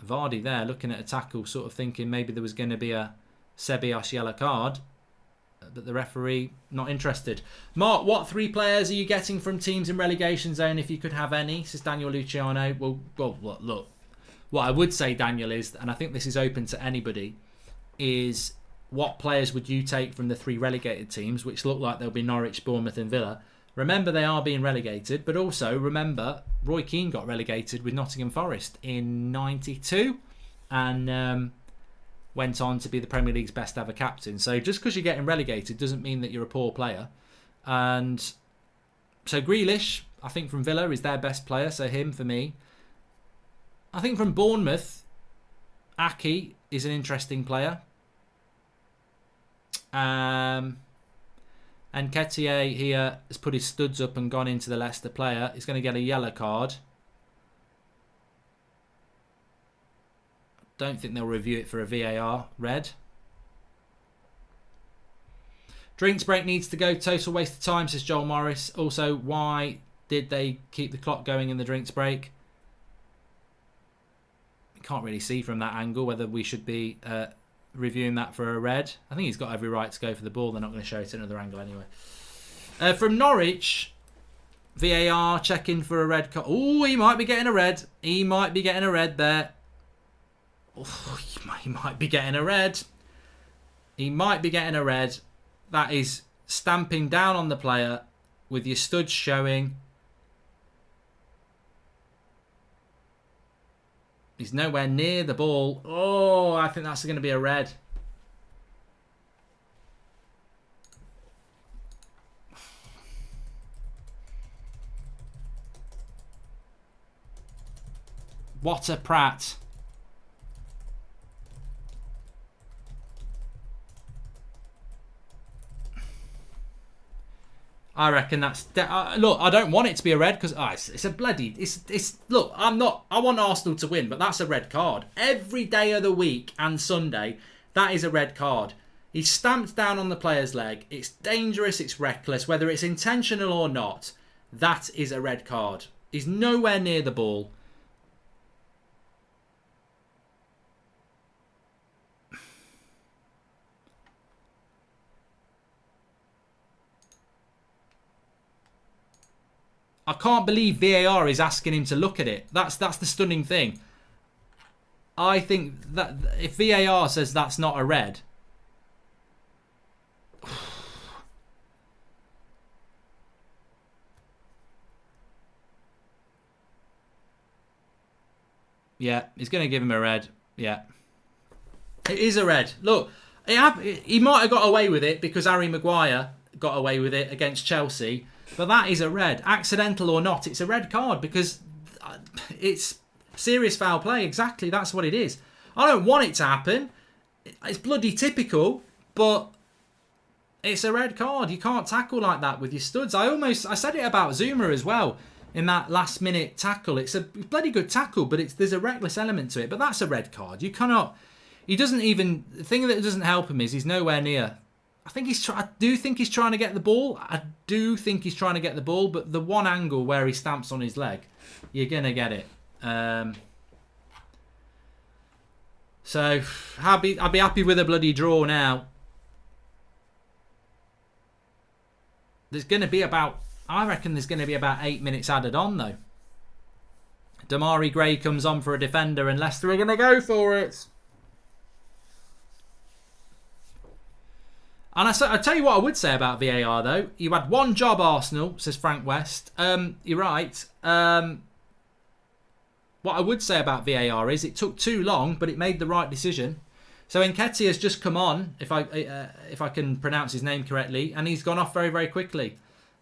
[SPEAKER 1] Vardy there, looking at a tackle, sort of thinking maybe there was going to be a Sebios yellow card. But the referee not interested. Mark, what 3 players are you getting from teams in relegation zone if you could have any? Says Daniel Luciano. Well, look. What I would say, Daniel, is, and I think this is open to anybody, is what players would you take from the 3 relegated teams, which look like they'll be Norwich, Bournemouth and Villa. Remember, they are being relegated, but also remember, Roy Keane got relegated with Nottingham Forest in '92 and went on to be the Premier League's best ever captain. So just because you're getting relegated doesn't mean that you're a poor player. And so Grealish, I think from Villa, is their best player. So him for me. I think from Bournemouth, Aki is an interesting player. And Nketiah here has put his studs up and gone into the Leicester player. He's going to get a yellow card. Don't think they'll review it for a VAR. Red. Drinks break needs to go. Total waste of time, says Joel Morris. Also, why did they keep the clock going in the drinks break? Can't really see from that angle whether we should be reviewing that for a red. I think he's got every right to go for the ball. They're not going to show it at another angle anyway. From Norwich, VAR checking for a red card. Oh, he might be getting a red. He might be getting a red there. Oh, he might be getting a red. He might be getting a red. That is stamping down on the player with your studs showing. He's nowhere near the ball. Oh, I think that's going to be a red. What a prat. I reckon that's... look, I don't want it to be a red because it's a bloody... Look, I want Arsenal to win, but that's a red card. Every day of the week and Sunday, that is a red card. He stamped down on the player's leg. It's dangerous, it's reckless. Whether it's intentional or not, that is a red card. He's nowhere near the ball. I can't believe VAR is asking him to look at it. That's the stunning thing. I think that if VAR says that's not a red... Yeah, he's going to give him a red. Yeah. It is a red. Look, he might have got away with it because Harry Maguire got away with it against Chelsea. But that is a red. Accidental or not, it's a red card because it's serious foul play. Exactly, that's what it is. I don't want it to happen. It's bloody typical, but it's a red card. You can't tackle like that with your studs. I said it about Zuma as well in that last minute tackle. It's a bloody good tackle, but there's a reckless element to it. But that's a red card. You cannot... He doesn't even... The thing that doesn't help him is he's nowhere near... I do think he's trying to get the ball. But the one angle where he stamps on his leg, you're going to get it. So, I'd be happy with a bloody draw now. There's going to be about... I reckon there's going to be about 8 minutes added on, though. Damari Gray comes on for a defender and Leicester are going to go for it. And I tell you what I would say about VAR, though. You had one job, Arsenal, says Frank West. You're right. What I would say about VAR is it took too long, but it made the right decision. So Nketiah has just come on, if I can pronounce his name correctly, and he's gone off very, very quickly.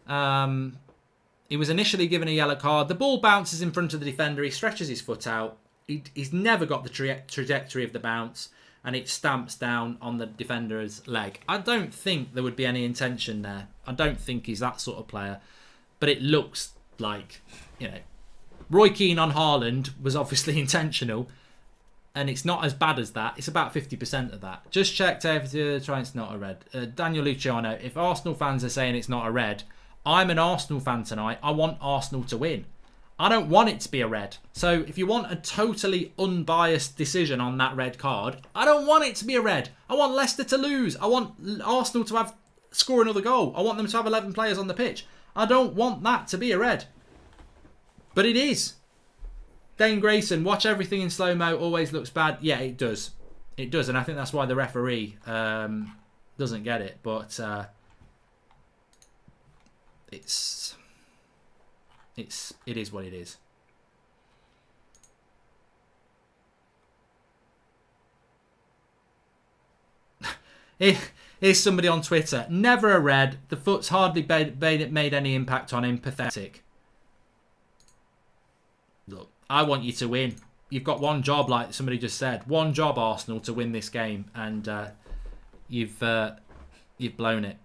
[SPEAKER 1] He was initially given a yellow card. The ball bounces in front of the defender. He stretches his foot out. He's never got the trajectory of the bounce. And it stamps down on the defender's leg. I don't think there would be any intention there. I don't think he's that sort of player. But it looks like, Roy Keane on Haaland was obviously intentional. And it's not as bad as that. It's about 50% of that. Just checked trying it's not a red. Daniel Luciano, if Arsenal fans are saying it's not a red, I'm an Arsenal fan tonight. I want Arsenal to win. I don't want it to be a red. So if you want a totally unbiased decision on that red card, I don't want it to be a red. I want Leicester to lose. I want Arsenal to score another goal. I want them to have 11 players on the pitch. I don't want that to be a red. But it is. Dane Grayson, watch everything in slow-mo, always looks bad. Yeah, it does. It does, and I think that's why the referee doesn't get it. But it is what it is. Here's somebody on Twitter. Never a red. The foot's hardly made any impact on him. Pathetic. Look, I want you to win. You've got one job, like somebody just said. One job, Arsenal, to win this game, and you've blown it.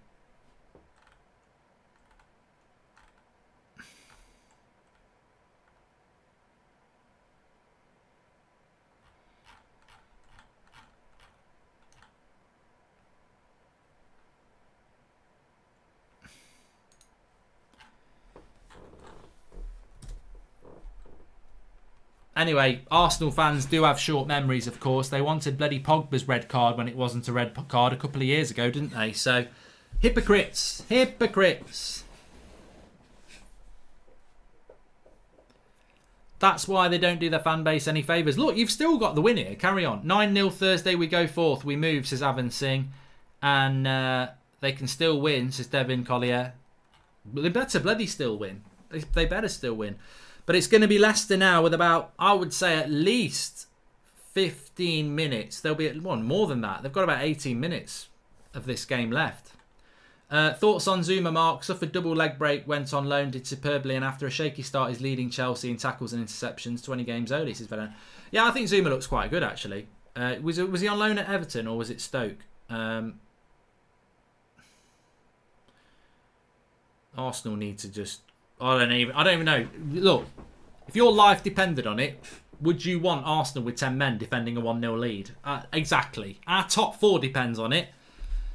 [SPEAKER 1] Anyway, Arsenal fans do have short memories, of course. They wanted bloody Pogba's red card when it wasn't a red card a couple of years ago, didn't they? So, hypocrites. Hypocrites. That's why they don't do their fan base any favours. Look, you've still got the win here. Carry on. 9-0 Thursday, we go fourth. We move, says Avan Singh. And they can still win, says Devin Collier. But they better bloody still win. They better still win. But it's going to be Leicester now with about, I would say, at least 15 minutes. There'll be more than that. They've got about 18 minutes of this game left. Thoughts on Zuma, Mark? Suffered double leg break, went on loan, did superbly, and after a shaky start is leading Chelsea in tackles and interceptions, 20 games early. Yeah, I think Zuma looks quite good, actually. Was he on loan at Everton or was it Stoke? Arsenal need to just... I don't even know. Look, if your life depended on it, would you want Arsenal with 10 men defending a 1-0 lead? Exactly. Our top 4 depends on it.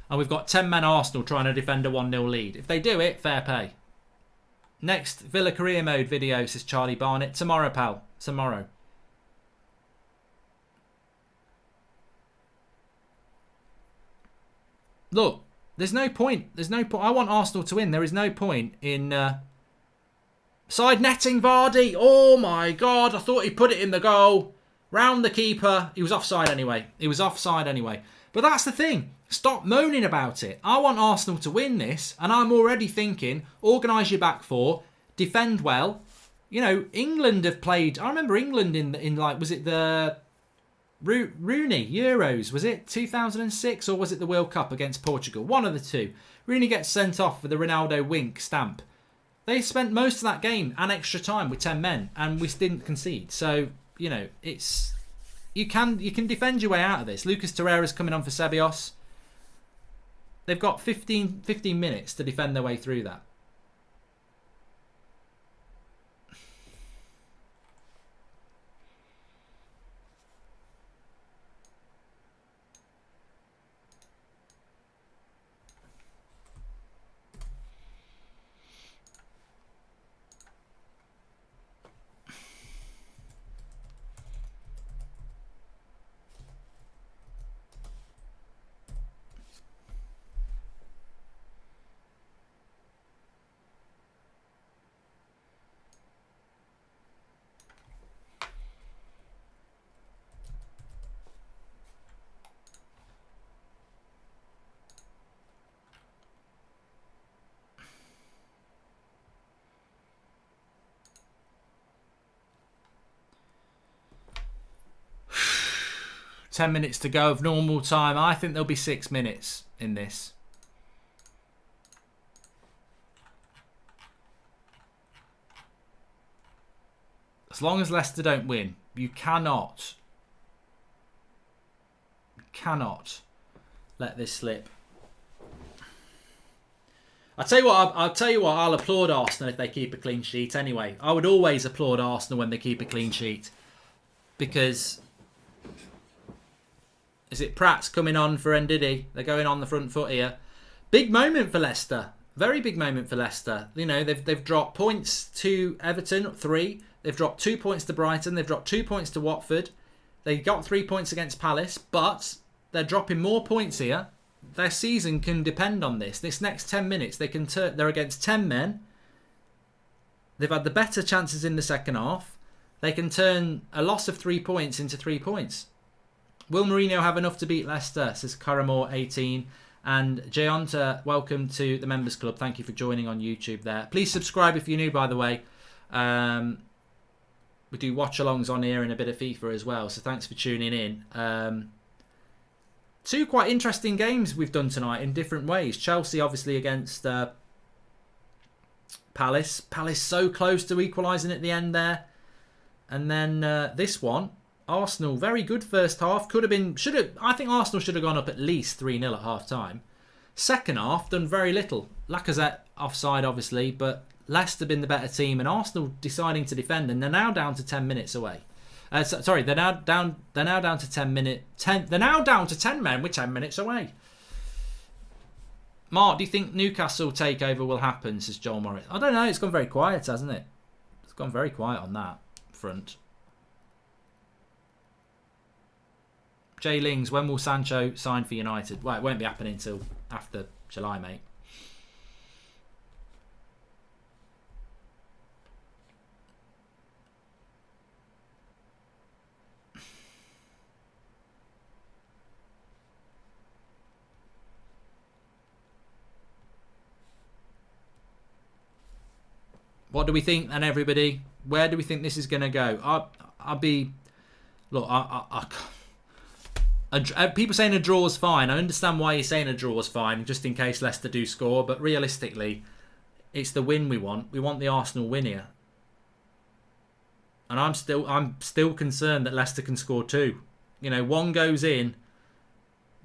[SPEAKER 1] And we've got 10 men Arsenal trying to defend a 1-0 lead. If they do it, fair play. Next Villa career mode video, says Charlie Barnett. Tomorrow, pal. Tomorrow. Look, there's no point. There's no point. I want Arsenal to win. There is no point in side netting Vardy. Oh my God. I thought he put it in the goal. Round the keeper. He was offside anyway. But that's the thing. Stop moaning about it. I want Arsenal to win this. And I'm already thinking, organise your back four. Defend well. You know, England have played... I remember England in like... Was it the... Rooney Euros, was it 2006 or was it the World Cup against Portugal? One of the two. Rooney gets sent off with the Ronaldo wink stamp. They spent most of that game and extra time with 10 men and we didn't concede. So, you know, it's you can defend your way out of this. Lucas Torreira's coming on for Ceballos. They've got 15 minutes to defend their way through that. Ten minutes to go of normal time. I think there'll be 6 minutes in this. As long as Leicester don't win, you cannot let this slip. I'll tell you what. I'll applaud Arsenal if they keep a clean sheet. Anyway, I would always applaud Arsenal when they keep a clean sheet because. Is it Pratt's coming on for Ndidi? They're going on the front foot here. Big moment for Leicester. Very big moment for Leicester. You know, they've dropped points to Everton, 3. They've dropped 2 points to Brighton. They've dropped 2 points to Watford. They got 3 points against Palace, but they're dropping more points here. Their season can depend on this. This next 10 minutes, they can turn. They're against 10 men. They've had the better chances in the second half. They can turn a loss of 3 points into 3 points. Will Mourinho have enough to beat Leicester, says Caramore 18. And Jayonta, welcome to the Members Club. Thank you for joining on YouTube there. Please subscribe if you're new, by the way. We do watch-alongs on here and a bit of FIFA as well. So thanks for tuning in. 2 quite interesting games we've done tonight in different ways. Chelsea, obviously, against Palace. Palace so close to equalising at the end there. And then this one. Arsenal, very good first half. I think Arsenal should have gone up at least 3-0 at half time. Second half, done very little. Lacazette offside, obviously, but Leicester been the better team, and Arsenal deciding to defend, and they're now down to 10 minutes away. They're now down to 10 minutes. They're now down to 10 men with 10 minutes away. Mark, do you think Newcastle takeover will happen? Says Joel Morris. I don't know. It's gone very quiet, hasn't it? It's gone very quiet on that front. Jay Lings, when will Sancho sign for United? Well, it won't be happening until after July, mate. What do we think then, everybody? Where do we think this is going to go? I'll be... Look, people saying a draw is fine. I understand why you're saying a draw is fine, just in case Leicester do score. But realistically, it's the win we want. We want the Arsenal win here, and I'm still concerned that Leicester can score 2. You know, 1 goes in,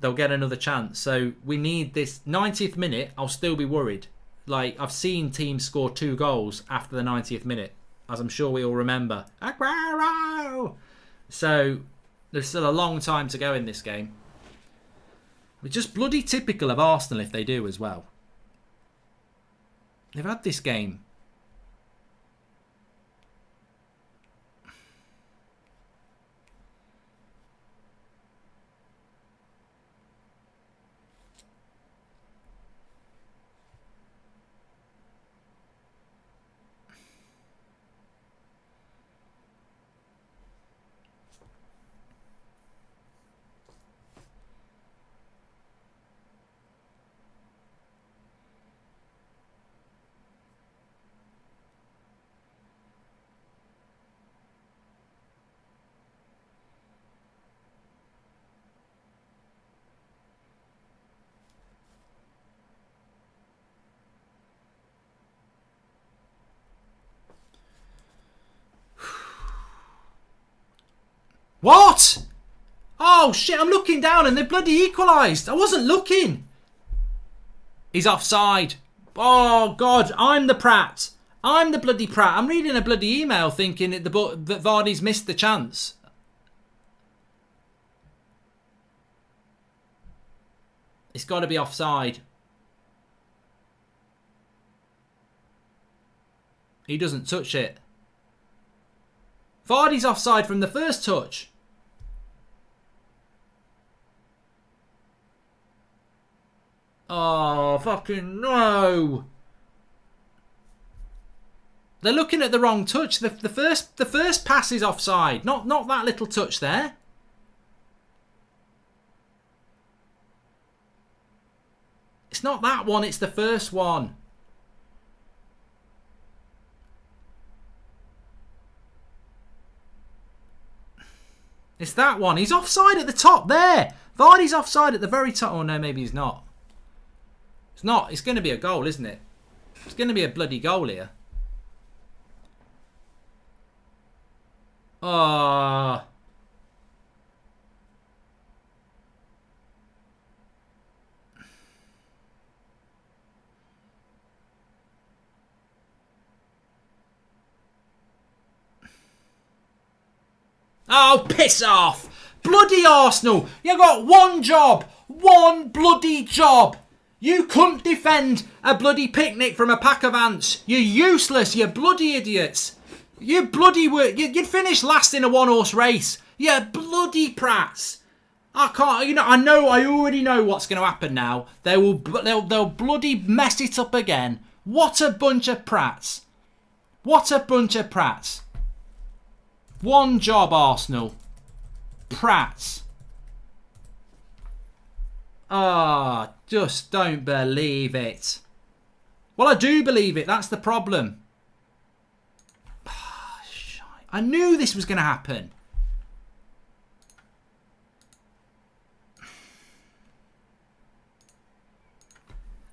[SPEAKER 1] they'll get another chance. So we need this 90th minute. I'll still be worried. Like, I've seen teams score 2 goals after the 90th minute, as I'm sure we all remember. Aguero! So, there's still a long time to go in this game. It's just bloody typical of Arsenal if they do as well. They've had this game. What? Oh shit, I'm looking down and they bloody equalised. I wasn't looking. He's offside. Oh God, I'm the prat. I'm the bloody prat. I'm reading a bloody email thinking that Vardy's missed the chance. It's got to be offside. He doesn't touch it. Vardy's offside from the first touch. Oh, fucking no. They're looking at the wrong touch. The first pass is offside. Not that little touch there. It's not that one, it's the first one. It's that one. He's offside at the top there. Vardy's offside at the very top. Oh no, maybe he's not. It's not. It's going to be a goal, isn't it? It's going to be a bloody goal here. Oh. Oh, piss off. Bloody Arsenal. You got one job. One bloody job. You couldn't defend a bloody picnic from a pack of ants. You're useless, you bloody idiots. You bloody you'd finish last in a one-horse race. You bloody prats. I can't, I already know what's going to happen now. They'll bloody mess it up again. What a bunch of prats. What a bunch of prats. One job, Arsenal. Prats. Ah, just don't believe it. Well, I do believe it. That's the problem. I knew this was going to happen.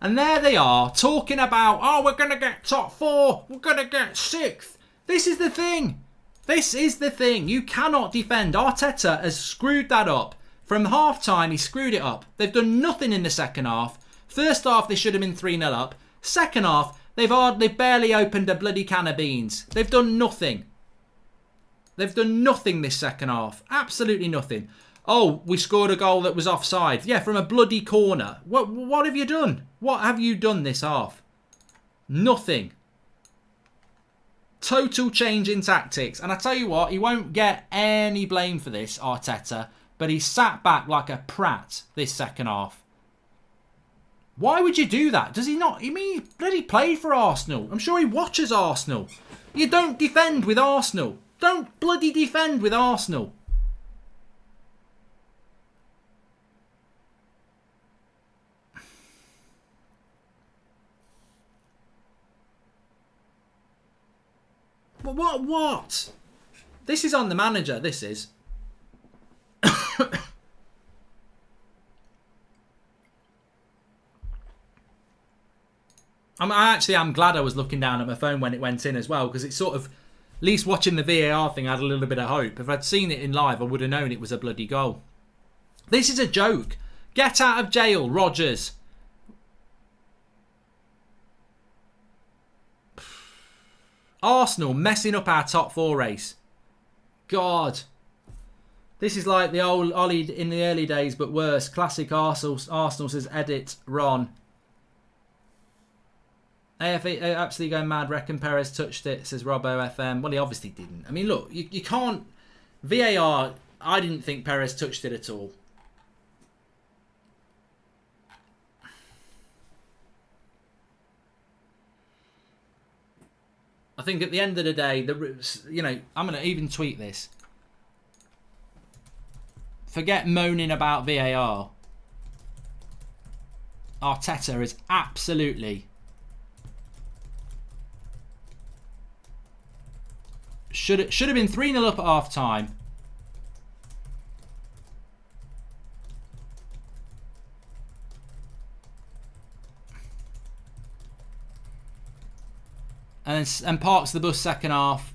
[SPEAKER 1] And there they are, talking about, oh, we're going to get top 4. We're going to get 6th. This is the thing. This is the thing. You cannot defend. Arteta has screwed that up. From half-time, he screwed it up. They've done nothing in the second half. First half, they should have been 3-0 up. Second half, they've barely opened a bloody can of beans. They've done nothing. They've done nothing this second half. Absolutely nothing. Oh, we scored a goal that was offside. Yeah, from a bloody corner. What have you done? What have you done this half? Nothing. Total change in tactics. And I tell you what, he won't get any blame for this, Arteta. But he sat back like a prat this second half. Why would you do that? Does he not? I mean, he bloody played for Arsenal. I'm sure he watches Arsenal. You don't defend with Arsenal. Don't bloody defend with Arsenal. But what? This is on the manager, this is. I'm glad I was looking down at my phone when it went in as well, because it's sort of, at least watching the VAR thing, I had a little bit of hope. If I'd seen it in live, I would have known it was a bloody goal. This is a joke. Get out of jail, Rodgers. Arsenal messing up our top 4 race. God. This is like the old Ollie in the early days, but worse. Classic Arsenal, says Edit Ron. AFE absolutely going mad. Reckon Perez touched it, says Robbo FM. Well, he obviously didn't. I mean, look, you can't... VAR, I didn't think Perez touched it at all. I think at the end of the day, I'm going to even tweet this. Forget moaning about VAR. Arteta is absolutely... Should have been 3-0 up at half time. And parks the bus second half.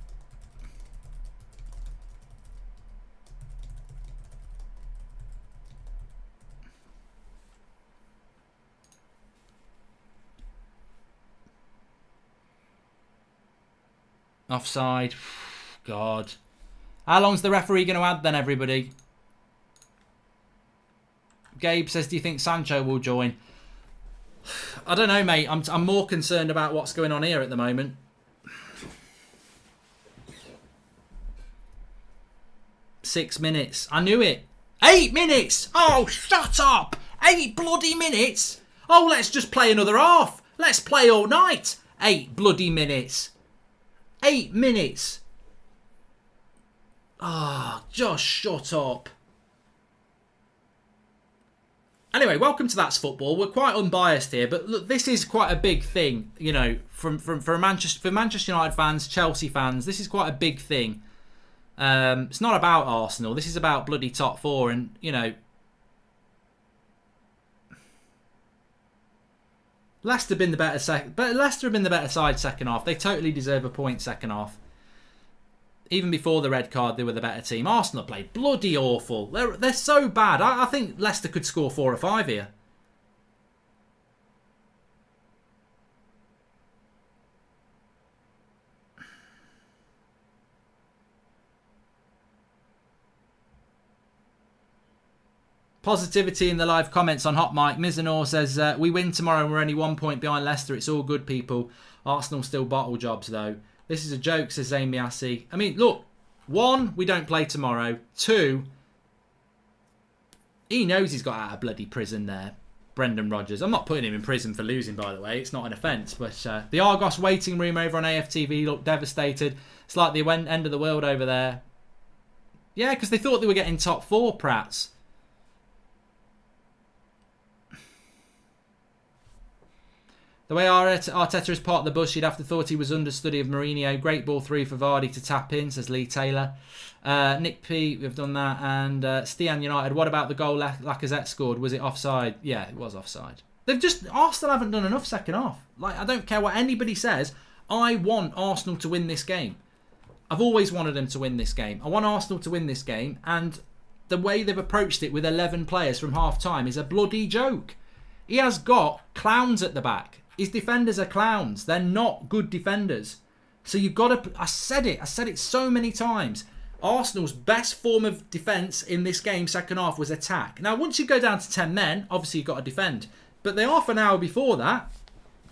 [SPEAKER 1] Offside. God. How long's the referee going to add then, everybody? Gabe says, do you think Sancho will join? I don't know, mate. I'm more concerned about what's going on here at the moment. Six minutes. I knew it. 8 minutes! Oh, shut up! 8 bloody minutes! Oh, let's just play another half. Let's play all night. 8 bloody minutes. 8 minutes. Ah, just shut up. Anyway, welcome to That's Football. We're quite unbiased here, but look, this is quite a big thing, you know, for Manchester United fans, Chelsea fans. This is quite a big thing. It's not about Arsenal. This is about bloody top 4, and you know, Leicester have been the better side second half. They totally deserve a point second half. Even before the red card, they were the better team. Arsenal played bloody awful. They're so bad. I think Leicester could score 4 or 5 here. Positivity in the live comments on Hot Mic. Mizanor says, we win tomorrow and we're only 1 point behind Leicester. It's all good, people. Arsenal still bottle jobs, though. This is a joke, says Zayn Miassi. I mean, look. 1, we don't play tomorrow. 2, he knows he's got out of bloody prison there. Brendan Rodgers. I'm not putting him in prison for losing, by the way. It's not an offence. But the Argos waiting room over on AFTV looked devastated. It's like the end of the world over there. Yeah, because they thought they were getting top 4, Prats. The way Arteta is part of the bus, you'd have to thought he was understudy of Mourinho. Great ball 3 for Vardy to tap in, says Lee Taylor. Nick P, we've done that. And Stian United, what about the goal Lacazette scored? Was it offside? Yeah, it was offside. Arsenal haven't done enough second half. Like, I don't care what anybody says. I want Arsenal to win this game. I've always wanted them to win this game. I want Arsenal to win this game. And the way they've approached it with 11 players from half-time is a bloody joke. He has got clowns at the back. His defenders are clowns. They're not good defenders. So you've got to... I said it so many times. Arsenal's best form of defence in this game, second half, was attack. Now, once you go down to 10 men, obviously you've got to defend. But the half an hour before that,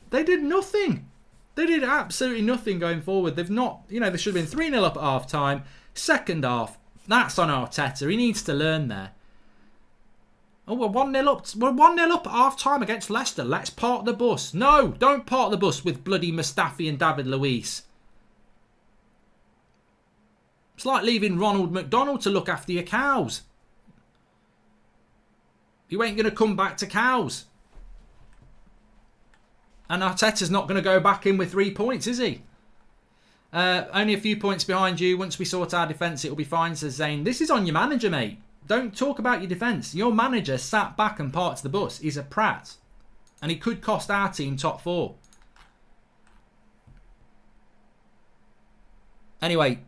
[SPEAKER 1] they did nothing. They did absolutely nothing going forward. They've not... You know, they should have been 3-0 up at half-time. Second half, that's on Arteta. He needs to learn there. Oh, we're 1-0 up. We're 1-0 up at half-time against Leicester. Let's park the bus. No, don't park the bus with bloody Mustafi and David Luiz. It's like leaving Ronald McDonald to look after your cows. You ain't going to come back to cows. And Arteta's not going to go back in with 3 points, is he? Only a few points behind you. Once we sort our defence, it'll be fine, says Zane. This is on your manager, mate. Don't talk about your defence. Your manager sat back and parked the bus. He's a prat. And he could cost our team top 4. Anyway,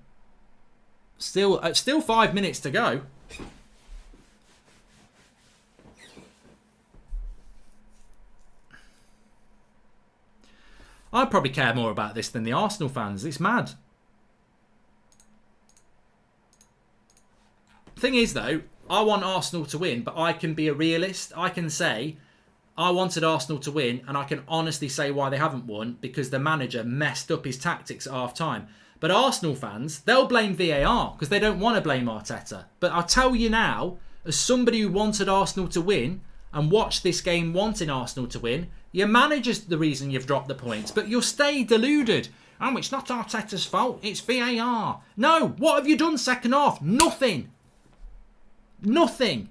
[SPEAKER 1] still 5 minutes to go. I probably care more about this than the Arsenal fans. It's mad. Thing is, though, I want Arsenal to win, but I can be a realist. I can say I wanted Arsenal to win, and I can honestly say why they haven't won, because the manager messed up his tactics at half-time. But Arsenal fans, they'll blame VAR because they don't want to blame Arteta. But I'll tell you now, as somebody who wanted Arsenal to win and watched this game wanting Arsenal to win, your manager's the reason you've dropped the points. But you'll stay deluded. Oh, it's not Arteta's fault, it's VAR. No, what have you done second half? Nothing. Nothing.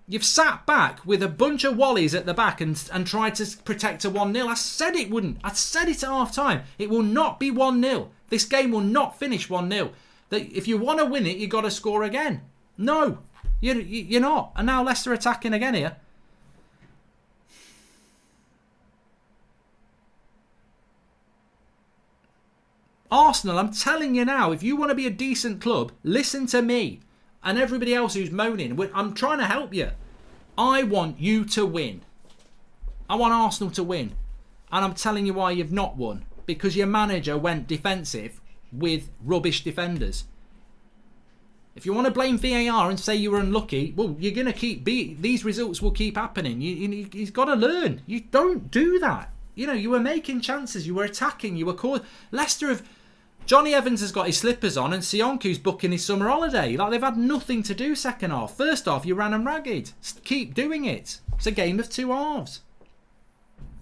[SPEAKER 1] You've sat back with a bunch of wallies at the back and tried to protect a 1-0. I said it wouldn't. I said it at half-time. It will not be 1-0. This game will not finish 1-0. If you want to win it, you've got to score again. No, you're not. And now Leicester attacking again here. Arsenal, I'm telling you now, if you want to be a decent club, listen to me. And everybody else who's moaning, I'm trying to help you. I want you to win. I want Arsenal to win. And I'm telling you why you've not won. Because your manager went defensive with rubbish defenders. If you want to blame VAR and say you were unlucky, well, you're going to these results will keep happening. He's got to learn. You don't do that. You know, you were making chances. You were attacking. You were caught. Leicester have... Johnny Evans has got his slippers on and Sionku's booking his summer holiday. Like, they've had nothing to do second half. First half, you ran them ragged. Keep doing it. It's a game of two halves.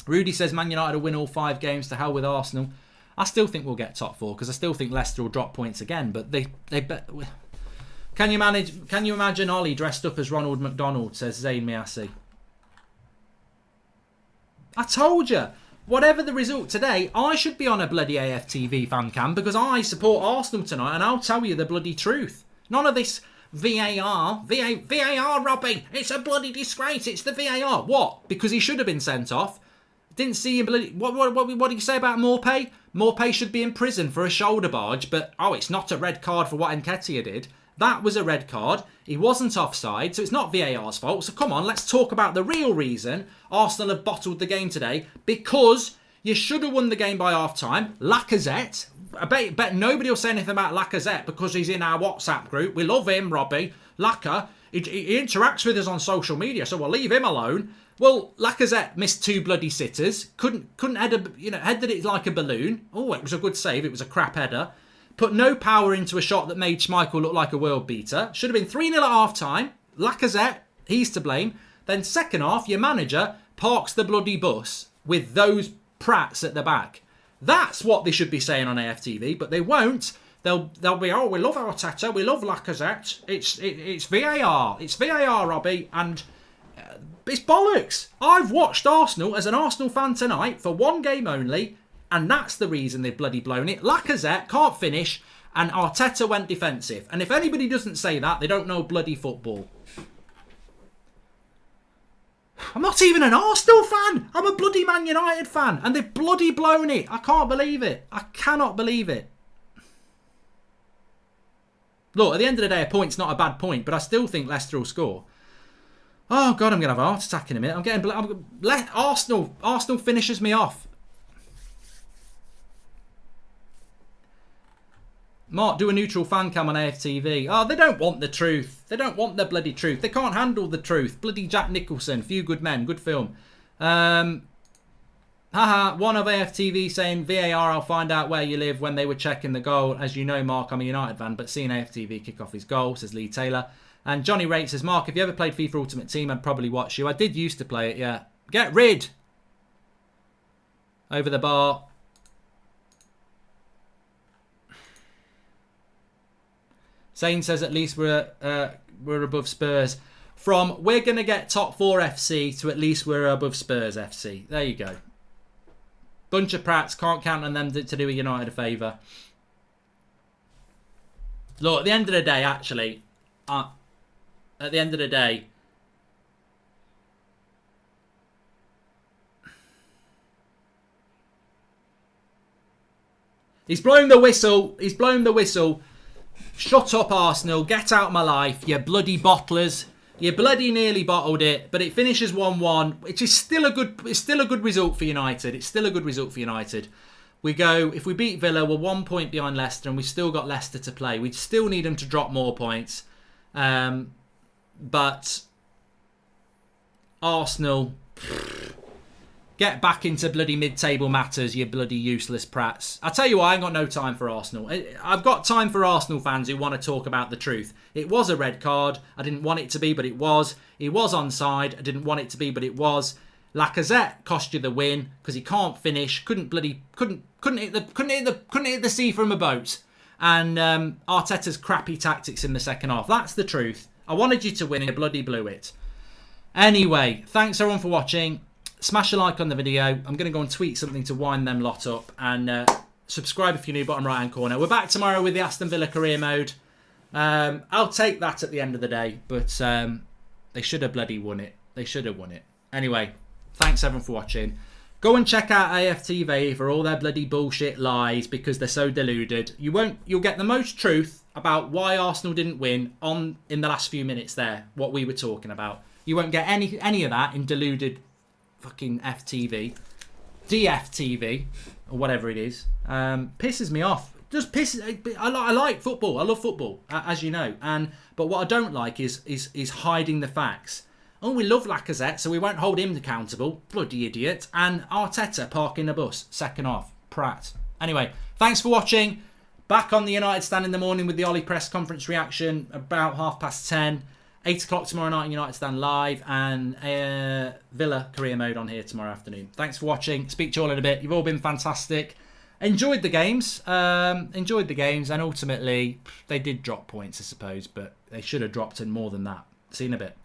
[SPEAKER 1] Rudy says Man United will win all 5 games, to hell with Arsenal. I still think we'll get top 4 because I still think Leicester will drop points again. But they can you imagine Ollie dressed up as Ronald McDonald, says Zayn Miasi. I told you. Whatever the result today, I should be on a bloody AFTV fan cam because I support Arsenal tonight and I'll tell you the bloody truth. None of this VAR, Robbie, it's a bloody disgrace, it's the VAR. What? Because he should have been sent off. Didn't see him bloody... What do you say about Morpay? Morpay should be in prison for a shoulder barge, but it's not a red card for what Nketiah did. That was a red card. He wasn't offside, so it's not VAR's fault. So come on, let's talk about the real reason Arsenal have bottled the game today. Because you should have won the game by half-time. Lacazette. I bet nobody will say anything about Lacazette because he's in our WhatsApp group. We love him, Robbie. Lacazette. He interacts with us on social media, so we'll leave him alone. Well, Lacazette missed 2 bloody sitters. Couldn't head headed it like a balloon. Oh, it was a good save. It was a crap header. Put no power into a shot that made Schmeichel look like a world beater. Should have been 3-0 at half-time. Lacazette, he's to blame. Then second half, your manager parks the bloody bus with those prats at the back. That's what they should be saying on AFTV, but they won't. They'll be, we love Arteta, we love Lacazette. It's VAR. It's VAR, Robbie, and it's bollocks. I've watched Arsenal as an Arsenal fan tonight for 1 game only, and that's the reason they've bloody blown it. Lacazette can't finish, and Arteta went defensive. And if anybody doesn't say that, they don't know bloody football. I'm not even an Arsenal fan. I'm a bloody Man United fan, and they've bloody blown it. I can't believe it. I cannot believe it. Look, at the end of the day, a point's not a bad point, but I still think Leicester will score. Oh, God, I'm going to have a heart attack in a minute. Arsenal finishes me off. Mark, do a neutral fan cam on AFTV. Oh, they don't want the truth. They don't want the bloody truth. They can't handle the truth. Bloody Jack Nicholson. Few Good Men. Good film. One of AFTV saying, VAR, I'll find out where you live when they were checking the goal. As you know, Mark, I'm a United fan, but seeing AFTV kick off his goal, says Lee Taylor. And Johnny Rate says, Mark, if you ever played FIFA Ultimate Team, I'd probably watch you. I did used to play it, yeah. Get rid. Over the bar. Zane says at least we're above Spurs. From we're going to get top 4 FC to at least we're above Spurs FC. There you go. Bunch of prats. Can't count on them to do a United a favour. Look, at the end of the day, actually, at the end of the day, he's blowing the whistle. He's blowing the whistle. Shut up, Arsenal. Get out my life, you bloody bottlers. You bloody nearly bottled it, but it finishes 1-1, which is still a good result for United. It's still a good result for United. We go, if we beat Villa, we're 1 point behind Leicester and we've still got Leicester to play. We still need them to drop more points. But Arsenal, get back into bloody mid-table matters, you bloody useless prats. I tell you what, I ain't got no time for Arsenal. I've got time for Arsenal fans who want to talk about the truth. It was a red card. I didn't want it to be, but it was. He was onside. I didn't want it to be, but it was. Lacazette cost you the win because he can't finish. Couldn't hit the sea from a boat. And Arteta's crappy tactics in the second half. That's the truth. I wanted you to win and you bloody blew it. Anyway, thanks everyone for watching. Smash a like on the video. I'm going to go and tweet something to wind them lot up. And subscribe if you're new, bottom right hand corner. We're back tomorrow with the Aston Villa career mode. I'll take that at the end of the day. But they should have bloody won it. They should have won it. Anyway, thanks everyone for watching. Go and check out AFTV for all their bloody bullshit lies because they're so deluded. You'll get the most truth about why Arsenal didn't win in the last few minutes there, what we were talking about. You won't get any of that in deluded fucking FTV. DFTV, or whatever it is. Pisses me off. Just pisses. I like football. I love football, as you know. But what I don't like is hiding the facts. Oh, we love Lacazette, so we won't hold him accountable. Bloody idiot. And Arteta parking the bus. Second half. Prat. Anyway, thanks for watching. Back on the United Stand in the morning with the Ollie press conference reaction about 10:30. 8 o'clock tomorrow night, United Stand live. And Villa career mode on here tomorrow afternoon. Thanks for watching. Speak to you all in a bit. You've all been fantastic. Enjoyed the games. And ultimately, they did drop points, I suppose. But they should have dropped in more than that. See you in a bit.